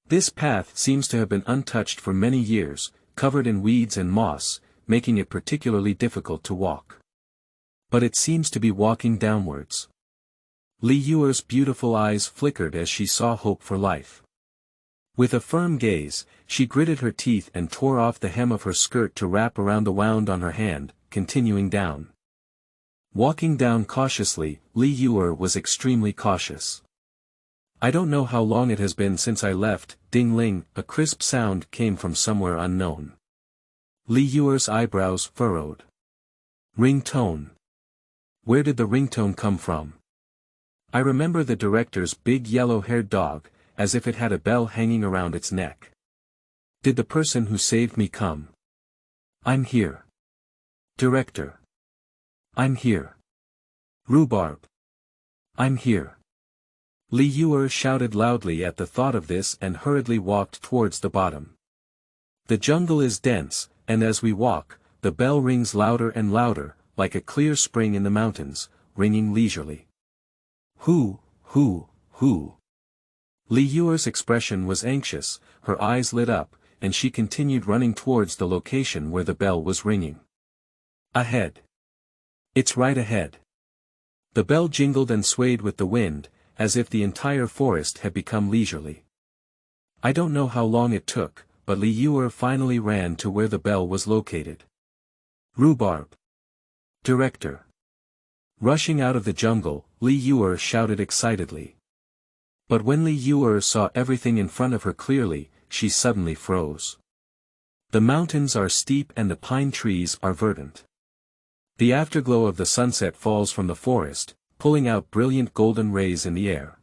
This path seems to have been untouched for many years, covered in weeds and moss, making it particularly difficult to walk. But it seems to be walking downwards. Li Yuer's beautiful eyes flickered as she saw hope for life. With a firm gaze, she gritted her teeth and tore off the hem of her skirt to wrap around the wound on her hand, continuing down. Walking down cautiously, Li Yuer was extremely cautious. I don't know how long it has been since I left. Ding-ling, a crisp sound came from somewhere unknown. Li Yuer's eyebrows furrowed. Ringtone. Where did the ringtone come from? I remember the director's big yellow-haired dog, as if it had a bell hanging around its neck. Did the person who saved me come? I'm here. Director. I'm here. Rhubarb. I'm here. Li Yuer shouted loudly at the thought of this and hurriedly walked towards the bottom. The jungle is dense, and as we walk, the bell rings louder and louder, like a clear spring in the mountains, ringing leisurely. Who? Li Yuer's expression was anxious, her eyes lit up, and she continued running towards the location where the bell was ringing. Ahead. It's right ahead. The bell jingled and swayed with the wind, as if the entire forest had become leisurely. I don't know how long it took, but Li Yuer finally ran to where the bell was located. Rhubarb. Director. Rushing out of the jungle, Li Yuer shouted excitedly. But when Li Yuer saw everything in front of her clearly, she suddenly froze. The mountains are steep and the pine trees are verdant. The afterglow of the sunset falls from the forest, pulling out brilliant golden rays in the air.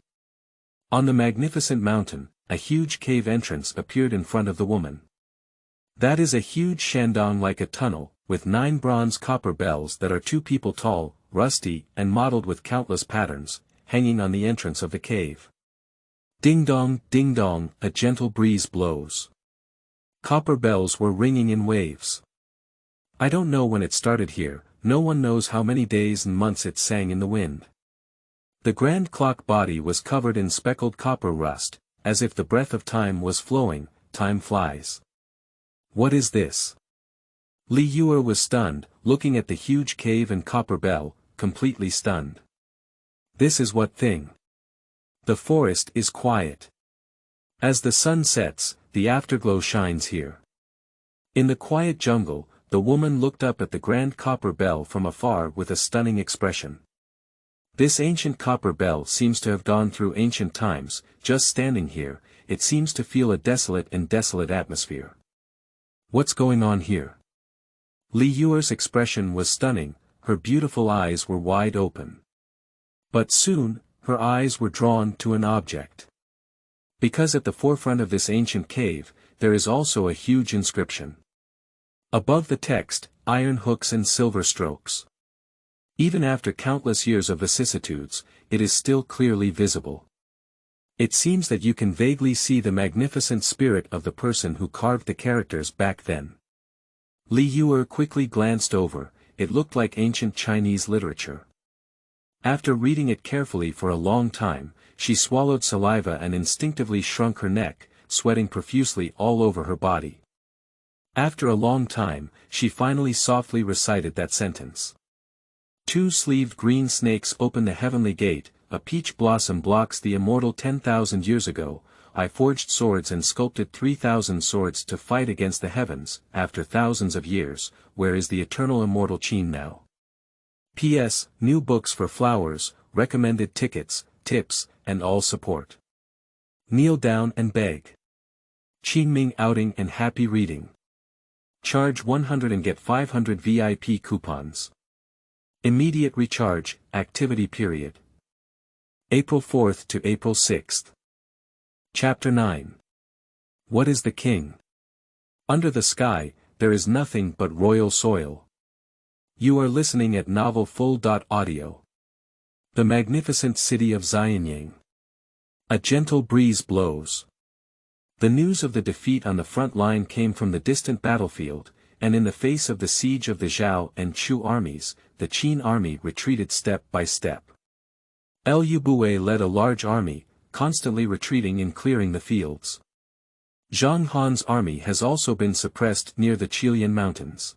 On the magnificent mountain, a huge cave entrance appeared in front of the woman. That is a huge shandong like a tunnel, with 9 bronze copper bells that are 2 people tall, rusty, and mottled with countless patterns, hanging on the entrance of the cave. Ding dong, a gentle breeze blows. Copper bells were ringing in waves. I don't know when it started here, no one knows how many days and months it sang in the wind. The grand clock body was covered in speckled copper rust, as if the breath of time was flowing. Time flies. What is this? Li Yuer was stunned, looking at the huge cave and copper bell, completely stunned. This is what thing? The forest is quiet. As the sun sets, the afterglow shines here. In the quiet jungle, the woman looked up at the grand copper bell from afar with a stunning expression. This ancient copper bell seems to have gone through ancient times. Just standing here, it seems to feel a desolate atmosphere. What's going on here? Li Yuer's expression was stunning, her beautiful eyes were wide open. But soon, her eyes were drawn to an object. Because at the forefront of this ancient cave, there is also a huge inscription. Above the text, iron hooks and silver strokes. Even after countless years of vicissitudes, it is still clearly visible. It seems that you can vaguely see the magnificent spirit of the person who carved the characters back then. Li Yuer quickly glanced over, it looked like ancient Chinese literature. After reading it carefully for a long time, she swallowed saliva and instinctively shrunk her neck, sweating profusely all over her body. After a long time, she finally softly recited that sentence. 2-sleeved green snakes open the heavenly gate, a peach blossom blocks the immortal 10,000 years ago, I forged swords and sculpted 3,000 swords to fight against the heavens. After thousands of years, where is the eternal immortal Qin now? P.S. New books for flowers, recommended tickets, tips, and all support. Kneel down and beg. Qingming outing and happy reading. Charge 100 and get 500 VIP coupons. Immediate recharge, activity period. April 4th to April 6th. Chapter 9. What is the king? Under the sky, there is nothing but royal soil. You are listening at Novel Full.Audio. The magnificent city of Xianyang. A gentle breeze blows. The news of the defeat on the front line came from the distant battlefield, and in the face of the siege of the Zhao and Chu armies, the Qin army retreated step by step. Liu Bue led a large army, constantly retreating and clearing the fields. Zhang Han's army has also been suppressed near the Qilian mountains.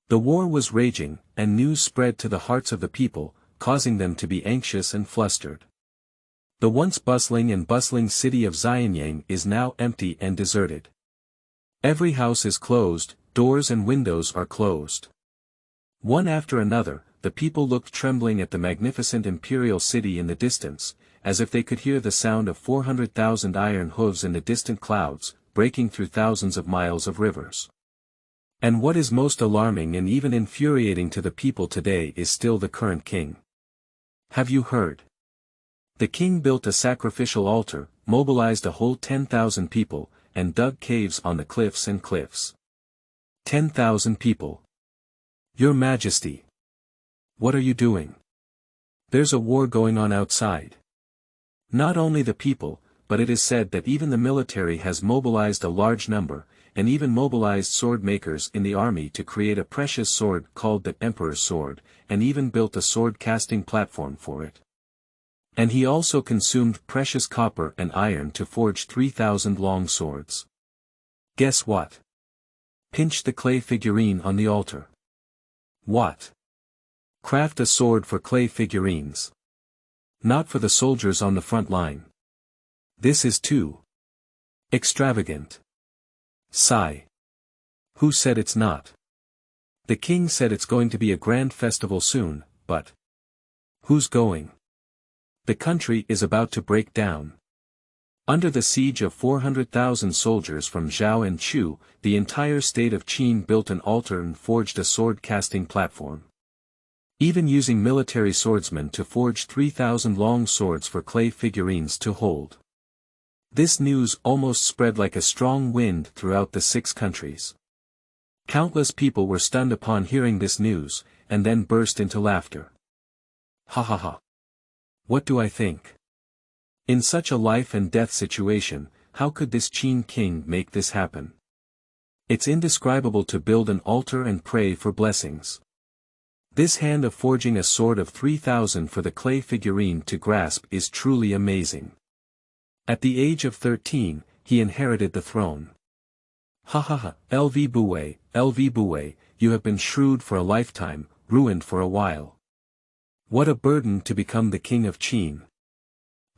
The war was raging, and news spread to the hearts of the people, causing them to be anxious and flustered. The once bustling city of Xianyang is now empty and deserted. Every house is closed, doors and windows are closed. One after another, the people looked trembling at the magnificent imperial city in the distance, as if they could hear the sound of 400,000 iron hooves in the distant clouds, breaking through thousands of miles of rivers. And what is most alarming and even infuriating to the people today is still the current king. Have you heard? The king built a sacrificial altar, mobilized a whole 10,000 people, and dug caves on the cliffs and cliffs. 10,000 people. Your Majesty. What are you doing? There's a war going on outside. Not only the people, but it is said that even the military has mobilized a large number, and even mobilized sword makers in the army to create a precious sword called the Emperor's Sword, and even built a sword casting platform for it. And he also consumed precious copper and iron to forge 3,000 long swords. Guess what? Pinch the clay figurine on the altar. What? Craft a sword for clay figurines. Not for the soldiers on the front line. This is too extravagant. Sigh. Who said it's not? The king said it's going to be a grand festival soon, but who's going? The country is about to break down. Under the siege of 400,000 soldiers from Zhao and Chu, the entire state of Qin built an altar and forged a sword-casting platform. Even using military swordsmen to forge 3,000 long swords for clay figurines to hold. This news almost spread like a strong wind throughout the 6 countries. Countless people were stunned upon hearing this news, and then burst into laughter. Ha ha ha. What do I think? In such a life and death situation, how could this Qin king make this happen? It's indescribable to build an altar and pray for blessings. This hand of forging a sword of 3,000 for the clay figurine to grasp is truly amazing. At the age of 13, he inherited the throne. Ha ha ha, LV Bouet, you have been shrewd for a lifetime, ruined for a while. What a burden to become the king of Qin.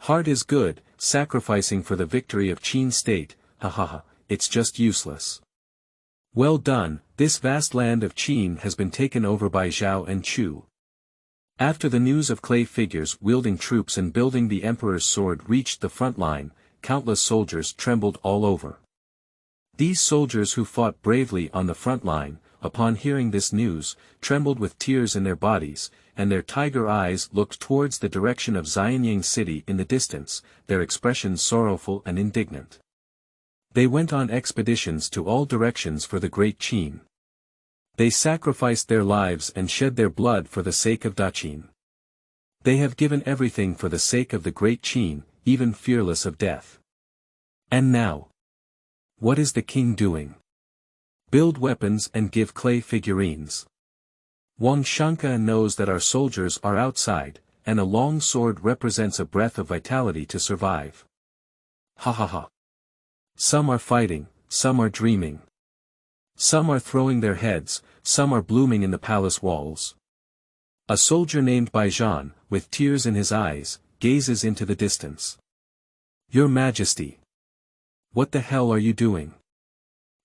Heart is good, sacrificing for the victory of Qin state, ha ha ha, it's just useless. Well done, this vast land of Qin has been taken over by Zhao and Chu. After the news of clay figures wielding troops and building the emperor's sword reached the front line, countless soldiers trembled all over. These soldiers who fought bravely on the front line, upon hearing this news, trembled with tears in their bodies, and their tiger eyes looked towards the direction of Xianyang city in the distance, their expressions sorrowful and indignant. They went on expeditions to all directions for the great Qin. They sacrificed their lives and shed their blood for the sake of Qin. They have given everything for the sake of the great Qin, even fearless of death. And now? What is the king doing? Build weapons and give clay figurines. Wang Shanka knows that our soldiers are outside, and a long sword represents a breath of vitality to survive. Ha ha ha. Some are fighting, some are dreaming. Some are throwing their heads, some are blooming in the palace walls. A soldier named Baijan, with tears in his eyes, gazes into the distance. Your Majesty. What the hell are you doing?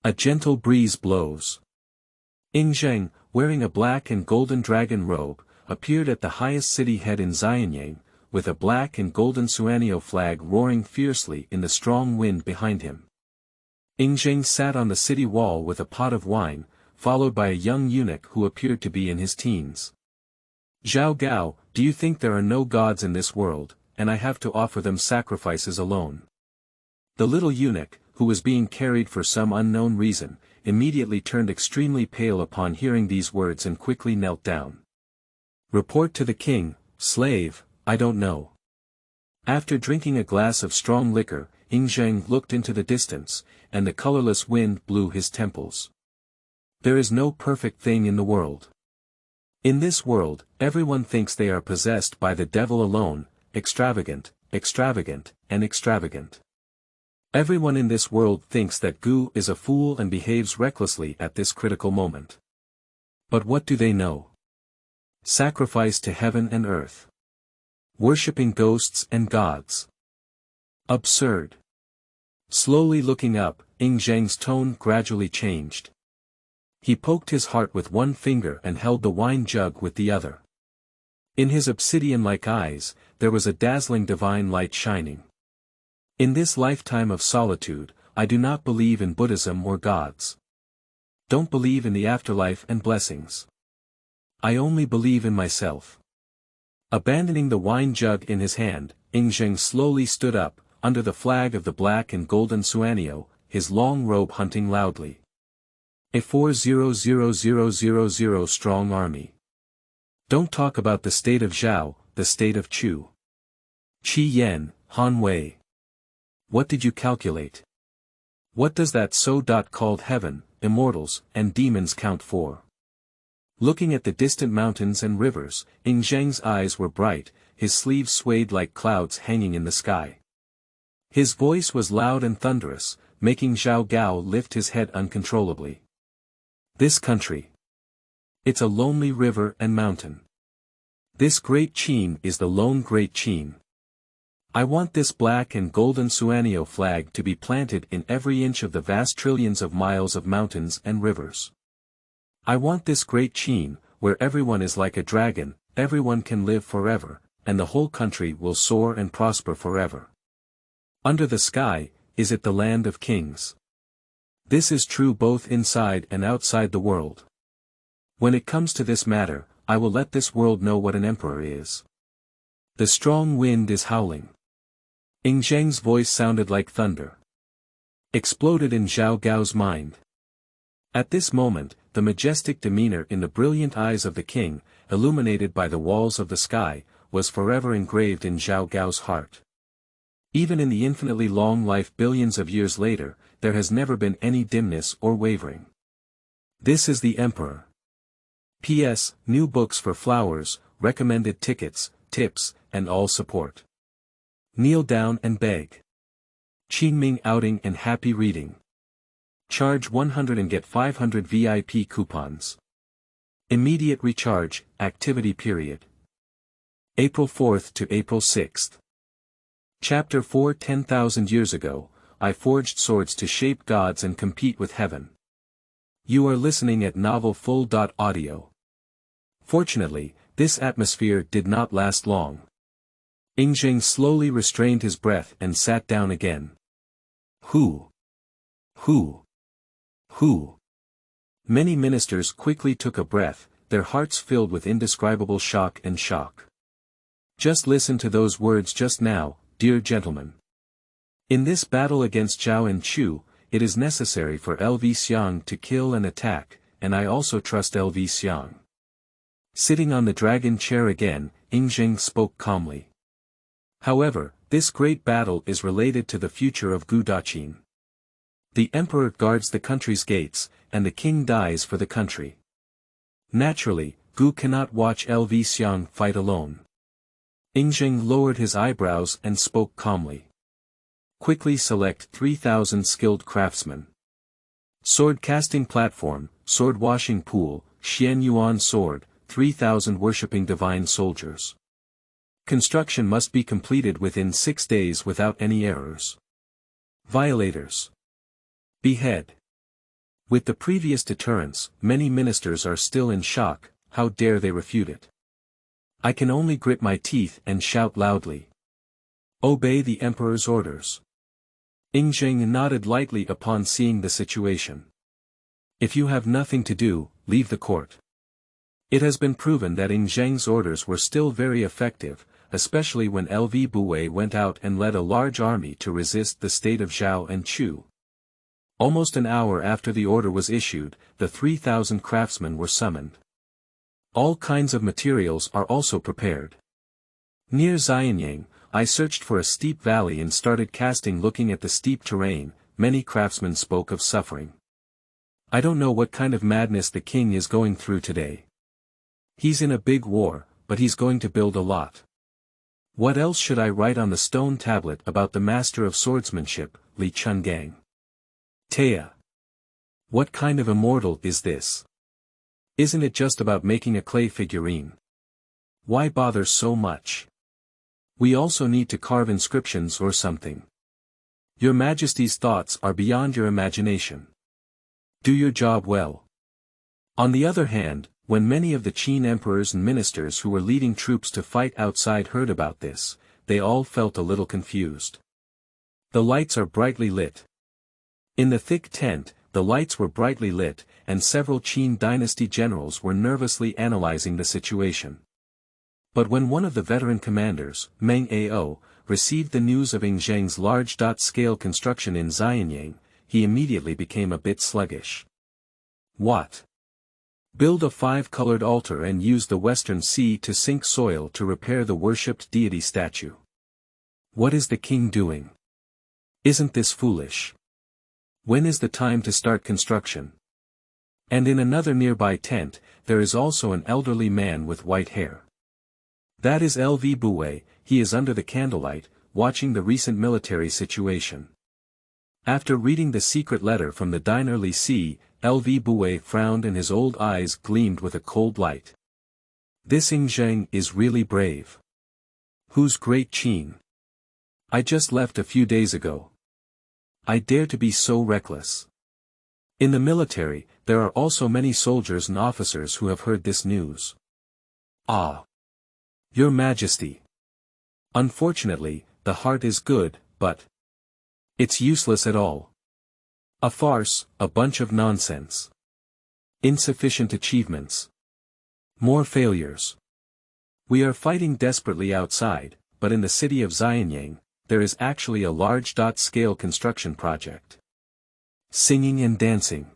A gentle breeze blows. Ingzheng, wearing a black and golden dragon robe, appeared at the highest city head in Xianyang, with a black and golden Suanio flag roaring fiercely in the strong wind behind him. Ingzheng sat on the city wall with a pot of wine, followed by a young eunuch who appeared to be in his teens. Zhao Gao, do you think there are no gods in this world, and I have to offer them sacrifices alone? The little eunuch, who was being carried for some unknown reason, immediately turned extremely pale upon hearing these words and quickly knelt down. Report to the king, slave, I don't know. After drinking a glass of strong liquor, Ingzheng looked into the distance, and the colorless wind blew his temples. There is no perfect thing in the world. In this world, everyone thinks they are possessed by the devil alone, extravagant, and extravagant. Everyone in this world thinks that Gu is a fool and behaves recklessly at this critical moment. But what do they know? Sacrifice to heaven and earth. Worshipping ghosts and gods. Absurd. Slowly looking up, Ingzheng's tone gradually changed. He poked his heart with one finger and held the wine jug with the other. In his obsidian-like eyes, there was a dazzling divine light shining. In this lifetime of solitude, I do not believe in Buddhism or gods. Don't believe in the afterlife and blessings. I only believe in myself. Abandoning the wine jug in his hand, Ingzheng slowly stood up, under the flag of the black and golden Suanio, his long robe hunting loudly. A 400,000 strong army. Don't talk about the state of Zhao, the state of Chu. Qi Yan, Han Wei. What did you calculate? What does that so-called heaven, immortals, and demons count for? Looking at the distant mountains and rivers, Ingzheng's eyes were bright, his sleeves swayed like clouds hanging in the sky. His voice was loud and thunderous, making Zhao Gao lift his head uncontrollably. This country. It's a lonely river and mountain. This great Qin is the lone great Qin. I want this black and golden Suanio flag to be planted in every inch of the vast trillions of miles of mountains and rivers. I want this great Qin, where everyone is like a dragon, everyone can live forever, and the whole country will soar and prosper forever. Under the sky, is it the land of kings? This is true both inside and outside the world. When it comes to this matter, I will let this world know what an emperor is. The strong wind is howling. Zheng's voice sounded like thunder. Exploded in Zhao Gao's mind. At this moment, the majestic demeanor in the brilliant eyes of the king, illuminated by the walls of the sky, was forever engraved in Zhao Gao's heart. Even in the infinitely long life billions of years later, there has never been any dimness or wavering. This is the emperor. P.S. New books for flowers, recommended tickets, tips, and all support. Kneel down and beg. Qingming outing and happy reading. Charge 100 and get 500 VIP coupons. Immediate recharge, activity period. April 4th to April 6th. Chapter 4 10,000 years ago, I forged swords to shape gods and compete with heaven. You are listening at novel full.audio. Fortunately, this atmosphere did not last long. Zheng slowly restrained his breath and sat down again. Who? Many ministers quickly took a breath, their hearts filled with indescribable shock and shock. Just listen to those words just now, dear gentlemen. In this battle against Zhao and Chu, it is necessary for LV Xiang to kill and attack, and I also trust LV Xiang. Sitting on the dragon chair again, Zheng spoke calmly. However, this great battle is related to the future of Qin. The emperor guards the country's gates, and the king dies for the country. Naturally, Gu cannot watch LV Xiang fight alone. Zheng lowered his eyebrows and spoke calmly. Quickly select 3,000 skilled craftsmen. Sword casting platform, sword washing pool, Xian Yuan sword, 3,000 worshipping divine soldiers. Construction must be completed within 6 days without any errors. Violators. Behead. With the previous deterrence, many ministers are still in shock, how dare they refute it? I can only grit my teeth and shout loudly. Obey the emperor's orders. Zheng nodded lightly upon seeing the situation. If you have nothing to do, leave the court. It has been proven that Zheng's orders were still very effective, especially when LV Buwei went out and led a large army to resist the state of Zhao and Chu. Almost an hour after the order was issued, the 3,000 craftsmen were summoned. All kinds of materials are also prepared. Near Xianyang, I searched for a steep valley and started casting. Looking at the steep terrain, many craftsmen spoke of suffering. I don't know what kind of madness the king is going through today. He's in a big war, but he's going to build a lot. What else should I write on the stone tablet about the master of swordsmanship, Li Chungang? Taya. What kind of immortal is this? Isn't it just about making a clay figurine? Why bother so much? We also need to carve inscriptions or something. Your Majesty's thoughts are beyond your imagination. Do your job well. On the other hand, when many of the Qin emperors and ministers who were leading troops to fight outside heard about this, they all felt a little confused. The lights are brightly lit. In the thick tent, the lights were brightly lit, and several Qin dynasty generals were nervously analyzing the situation. But when one of the veteran commanders, Meng Ao, received the news of Zheng's large-scale construction in Xianyang, he immediately became a bit sluggish. What? Build a 5-colored altar and use the Western Sea to sink soil to repair the worshipped deity statue. What is the king doing? Isn't this foolish? When is the time to start construction? And in another nearby tent, there is also an elderly man with white hair. That is LV Buwei. He is under the candlelight, watching the recent military situation. After reading the secret letter from the Diner Lycée, LV Bouet frowned and his old eyes gleamed with a cold light. This Zheng is really brave. Who's Great Qin? I just left a few days ago. I dare to be so reckless. In the military, there are also many soldiers and officers who have heard this news. Ah! Your Majesty. Unfortunately, the heart is good, but it's useless at all. A farce, a bunch of nonsense. Insufficient achievements. More failures. We are fighting desperately outside, but in the city of Xianyang, there is actually a large-scale construction project. Singing and dancing.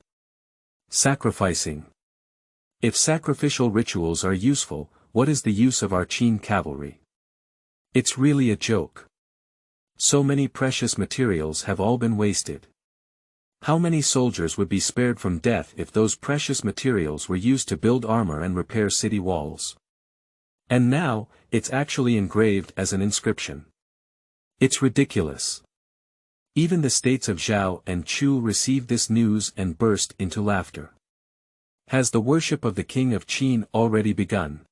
Sacrificing. If sacrificial rituals are useful, what is the use of our Qin cavalry? It's really a joke. So many precious materials have all been wasted. How many soldiers would be spared from death if those precious materials were used to build armor and repair city walls? And now, it's actually engraved as an inscription. It's ridiculous. Even the states of Zhao and Chu received this news and burst into laughter. Has the worship of the king of Qin already begun?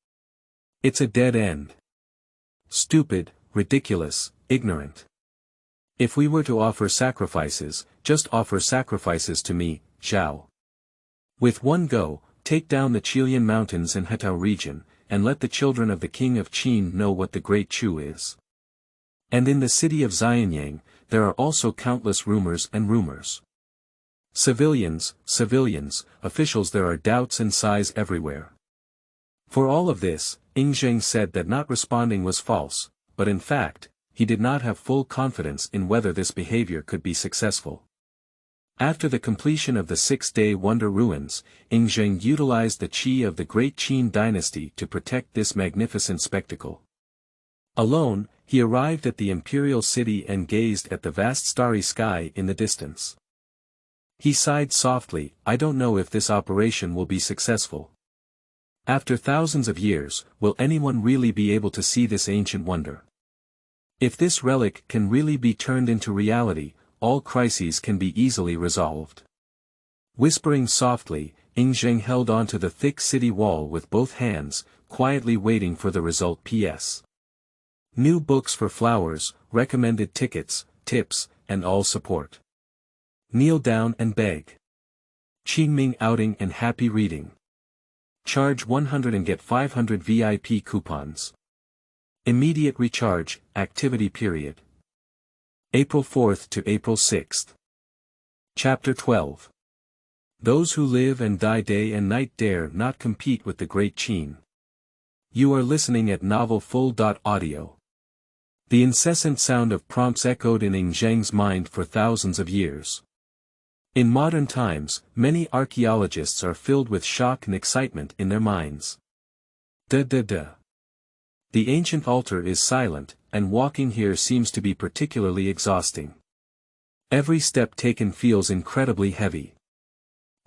It's a dead end. Stupid, ridiculous, ignorant. If we were to offer sacrifices, just offer sacrifices to me, Zhao. With one go, take down the Qilian mountains and Hetao region, and let the children of the king of Qin know what the Great Chu is. And in the city of Xianyang, there are also countless rumors and rumors. Civilians, officials, there are doubts and sighs everywhere. For all of this, Zheng said that not responding was false, but in fact, he did not have full confidence in whether this behavior could be successful. After the completion of the six-day wonder ruins, Zheng utilized the qi of the great Qin dynasty to protect this magnificent spectacle. Alone, he arrived at the imperial city and gazed at the vast starry sky in the distance. He sighed softly, I don't know if this operation will be successful. After thousands of years, will anyone really be able to see this ancient wonder? If this relic can really be turned into reality, all crises can be easily resolved. Whispering softly, Zheng held onto the thick city wall with both hands, quietly waiting for the result. P.S. New books for flowers, recommended tickets, tips, and all support. Kneel down and beg. Qingming outing and happy reading. Charge 100 and get 500 VIP coupons. Immediate recharge, activity period. April 4th to April 6th. Chapter 12. Those who live and die day and night dare not compete with the great Qin. You are listening at Novel Full.Audio. The incessant sound of prompts echoed in Zheng's mind for thousands of years. In modern times, many archaeologists are filled with shock and excitement in their minds. The ancient altar is silent, and walking here seems to be particularly exhausting. Every step taken feels incredibly heavy.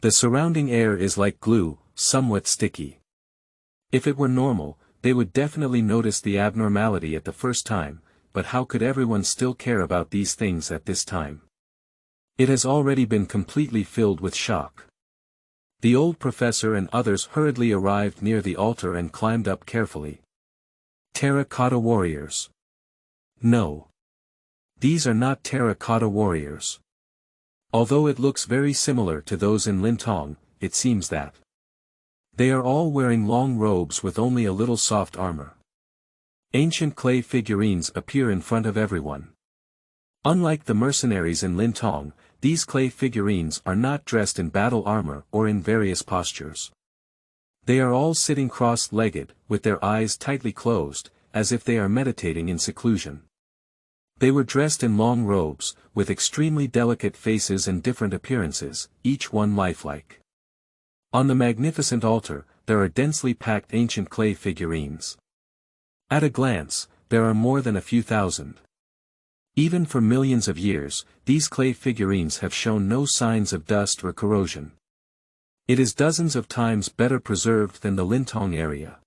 The surrounding air is like glue, somewhat sticky. If it were normal, they would definitely notice the abnormality at the first time, but how could everyone still care about these things at this time? It has already been completely filled with shock. The old professor and others hurriedly arrived near the altar and climbed up carefully. Terracotta warriors. No. These are not terracotta warriors. Although it looks very similar to those in Lintong, it seems that they are all wearing long robes with only a little soft armor. Ancient clay figurines appear in front of everyone. Unlike the mercenaries in Lintong, these clay figurines are not dressed in battle armor or in various postures. They are all sitting cross-legged, with their eyes tightly closed, as if they are meditating in seclusion. They were dressed in long robes, with extremely delicate faces and different appearances, each one lifelike. On the magnificent altar, there are densely packed ancient clay figurines. At a glance, there are more than a few thousand. Even for millions of years, these clay figurines have shown no signs of dust or corrosion. It is dozens of times better preserved than the Lintong area.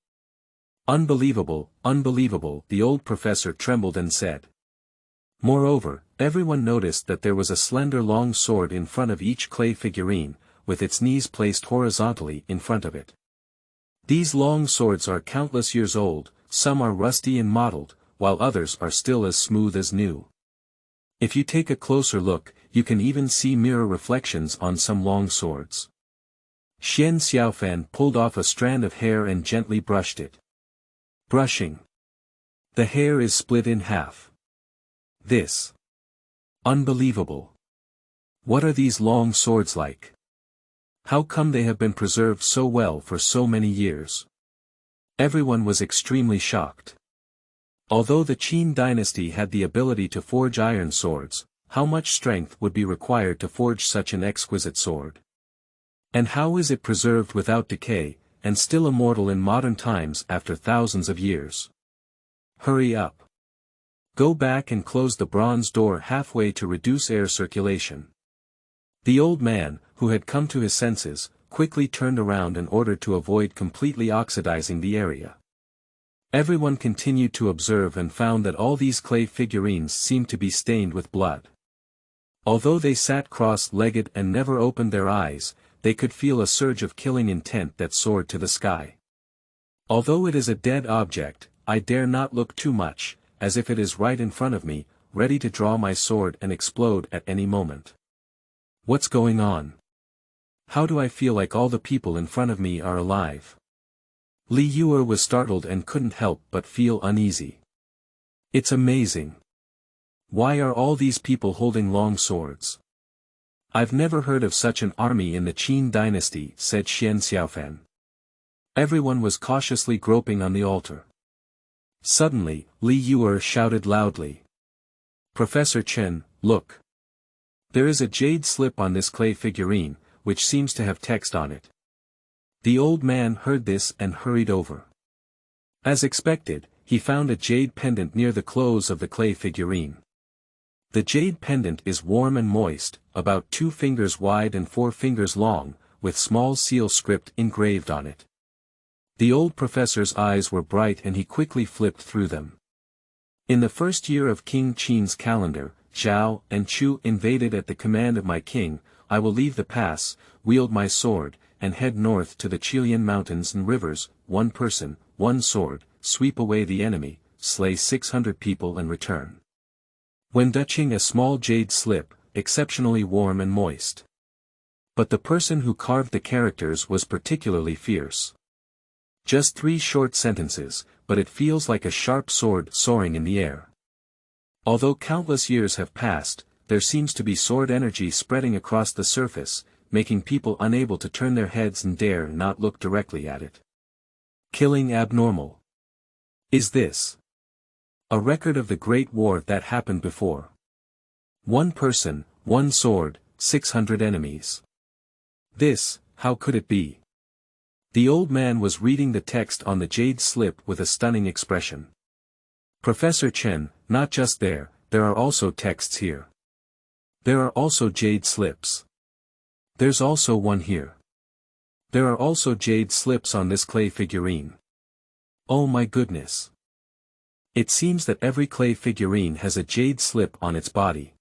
Unbelievable, unbelievable, the old professor trembled and said. Moreover, Everyone noticed that there was a slender long sword in front of each clay figurine, with its knees placed horizontally in front of it. These long swords are countless years old, some are rusty and mottled, while others are still as smooth as new. If you take a closer look, you can even see mirror reflections on some long swords. Xian Xiaofan pulled off a strand of hair and gently brushed it. Brushing. The hair is split in half. This. Unbelievable. What are these long swords like? How come they have been preserved so well for so many years? Everyone was extremely shocked. Although the Qin dynasty had the ability to forge iron swords, how much strength would be required to forge such an exquisite sword? And how is it preserved without decay, and still immortal in modern times after thousands of years? Hurry up. Go back and close the bronze door halfway to reduce air circulation. The old man, who had come to his senses, quickly turned around in order to avoid completely oxidizing the area. Everyone continued to observe and found that all these clay figurines seemed to be stained with blood. Although they sat cross-legged and never opened their eyes, they could feel a surge of killing intent that soared to the sky. Although it is a dead object, I dare not look too much, as if it is right in front of me, ready to draw my sword and explode at any moment. What's going on? How do I feel like all the people in front of me are alive? Li Yuer was startled and couldn't help but feel uneasy. It's amazing. Why are all these people holding long swords? I've never heard of such an army in the Qin dynasty, said Xian Xiaofan. Everyone was cautiously groping on the altar. Suddenly, Li Yuer shouted loudly. Professor Chen, look. There is a jade slip on this clay figurine, which seems to have text on it. The old man heard this and hurried over. As expected, he found a jade pendant near the close of the clay figurine. The jade pendant is warm and moist, about 2 fingers wide and 4 fingers long, with small seal script engraved on it. The old professor's eyes were bright and he quickly flipped through them. In the first year of King Qin's calendar, Zhao and Chu invaded at the command of my king. I will leave the pass, wield my sword, and head north to the Qilian mountains and rivers, 1 person, 1 sword, sweep away the enemy, slay 600 people and return. When touching a small jade slip, exceptionally warm and moist. But the person who carved the characters was particularly fierce. Just 3 short sentences, but it feels like a sharp sword soaring in the air. Although countless years have passed, there seems to be sword energy spreading across the surface, making people unable to turn their heads and dare not look directly at it. Killing abnormal. Is this a record of the Great War that happened before? 1 person, 1 sword, 600 enemies. This, how could it be? The old man was reading the text on the jade slip with a stunning expression. Professor Chen, not just there are also texts here. There are also jade slips. There's also one here. There are also jade slips on this clay figurine. Oh my goodness. It seems that every clay figurine has a jade slip on its body.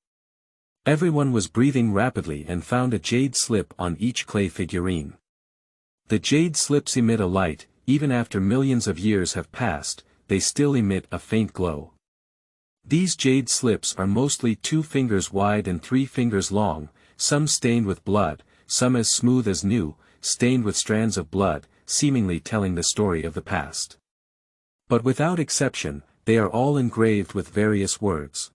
Everyone was breathing rapidly and found a jade slip on each clay figurine. The jade slips emit a light, even after millions of years have passed, they still emit a faint glow. These jade slips are mostly 2 fingers wide and 3 fingers long, some stained with blood, some as smooth as new, stained with strands of blood, seemingly telling the story of the past. But without exception, they are all engraved with various words.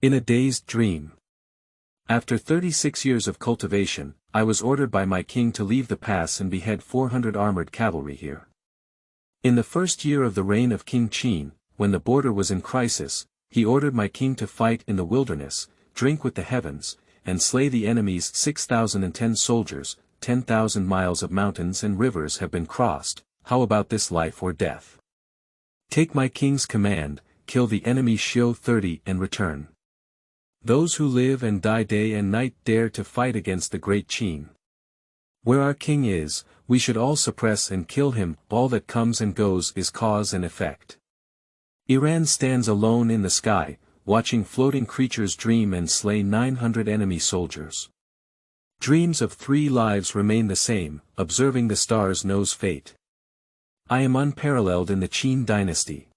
In a dazed dream. After 36 years of cultivation, I was ordered by my king to leave the pass and behead 400 armored cavalry here. In the first year of the reign of King Qin, when the border was in crisis, he ordered my king to fight in the wilderness, drink with the heavens, and slay the enemy's 6,010 soldiers. 10,000 miles of mountains and rivers have been crossed. How about this life or death? Take my king's command, kill the enemy Xiu 30 and return. Those who live and die day and night dare to fight against the great Qin. Where our king is, we should all suppress and kill him. All that comes and goes is cause and effect. Iran stands alone in the sky, watching floating creatures dream and slay 900 enemy soldiers. Dreams of 3 lives remain the same, observing the stars knows fate. I am unparalleled in the Qin dynasty.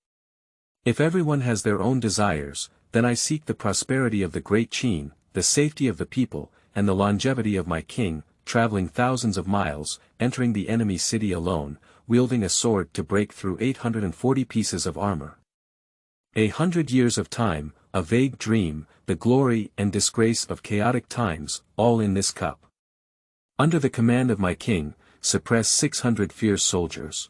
If everyone has their own desires, then I seek the prosperity of the great Qin, the safety of the people, and the longevity of my king, traveling thousands of miles, entering the enemy city alone, wielding a sword to break through 840 pieces of armor. 100 years of time, a vague dream, the glory and disgrace of chaotic times, all in this cup. Under the command of my king, suppress 600 fierce soldiers.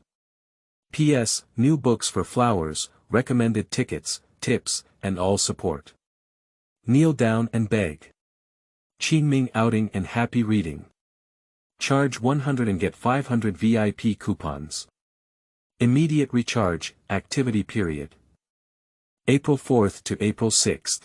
P.S. New books for flowers, recommended tickets, tips, and all support. Kneel down and beg. Qinming outing and happy reading. Charge 100 and get 500 VIP coupons. Immediate recharge, activity period. April 4th to April 6th.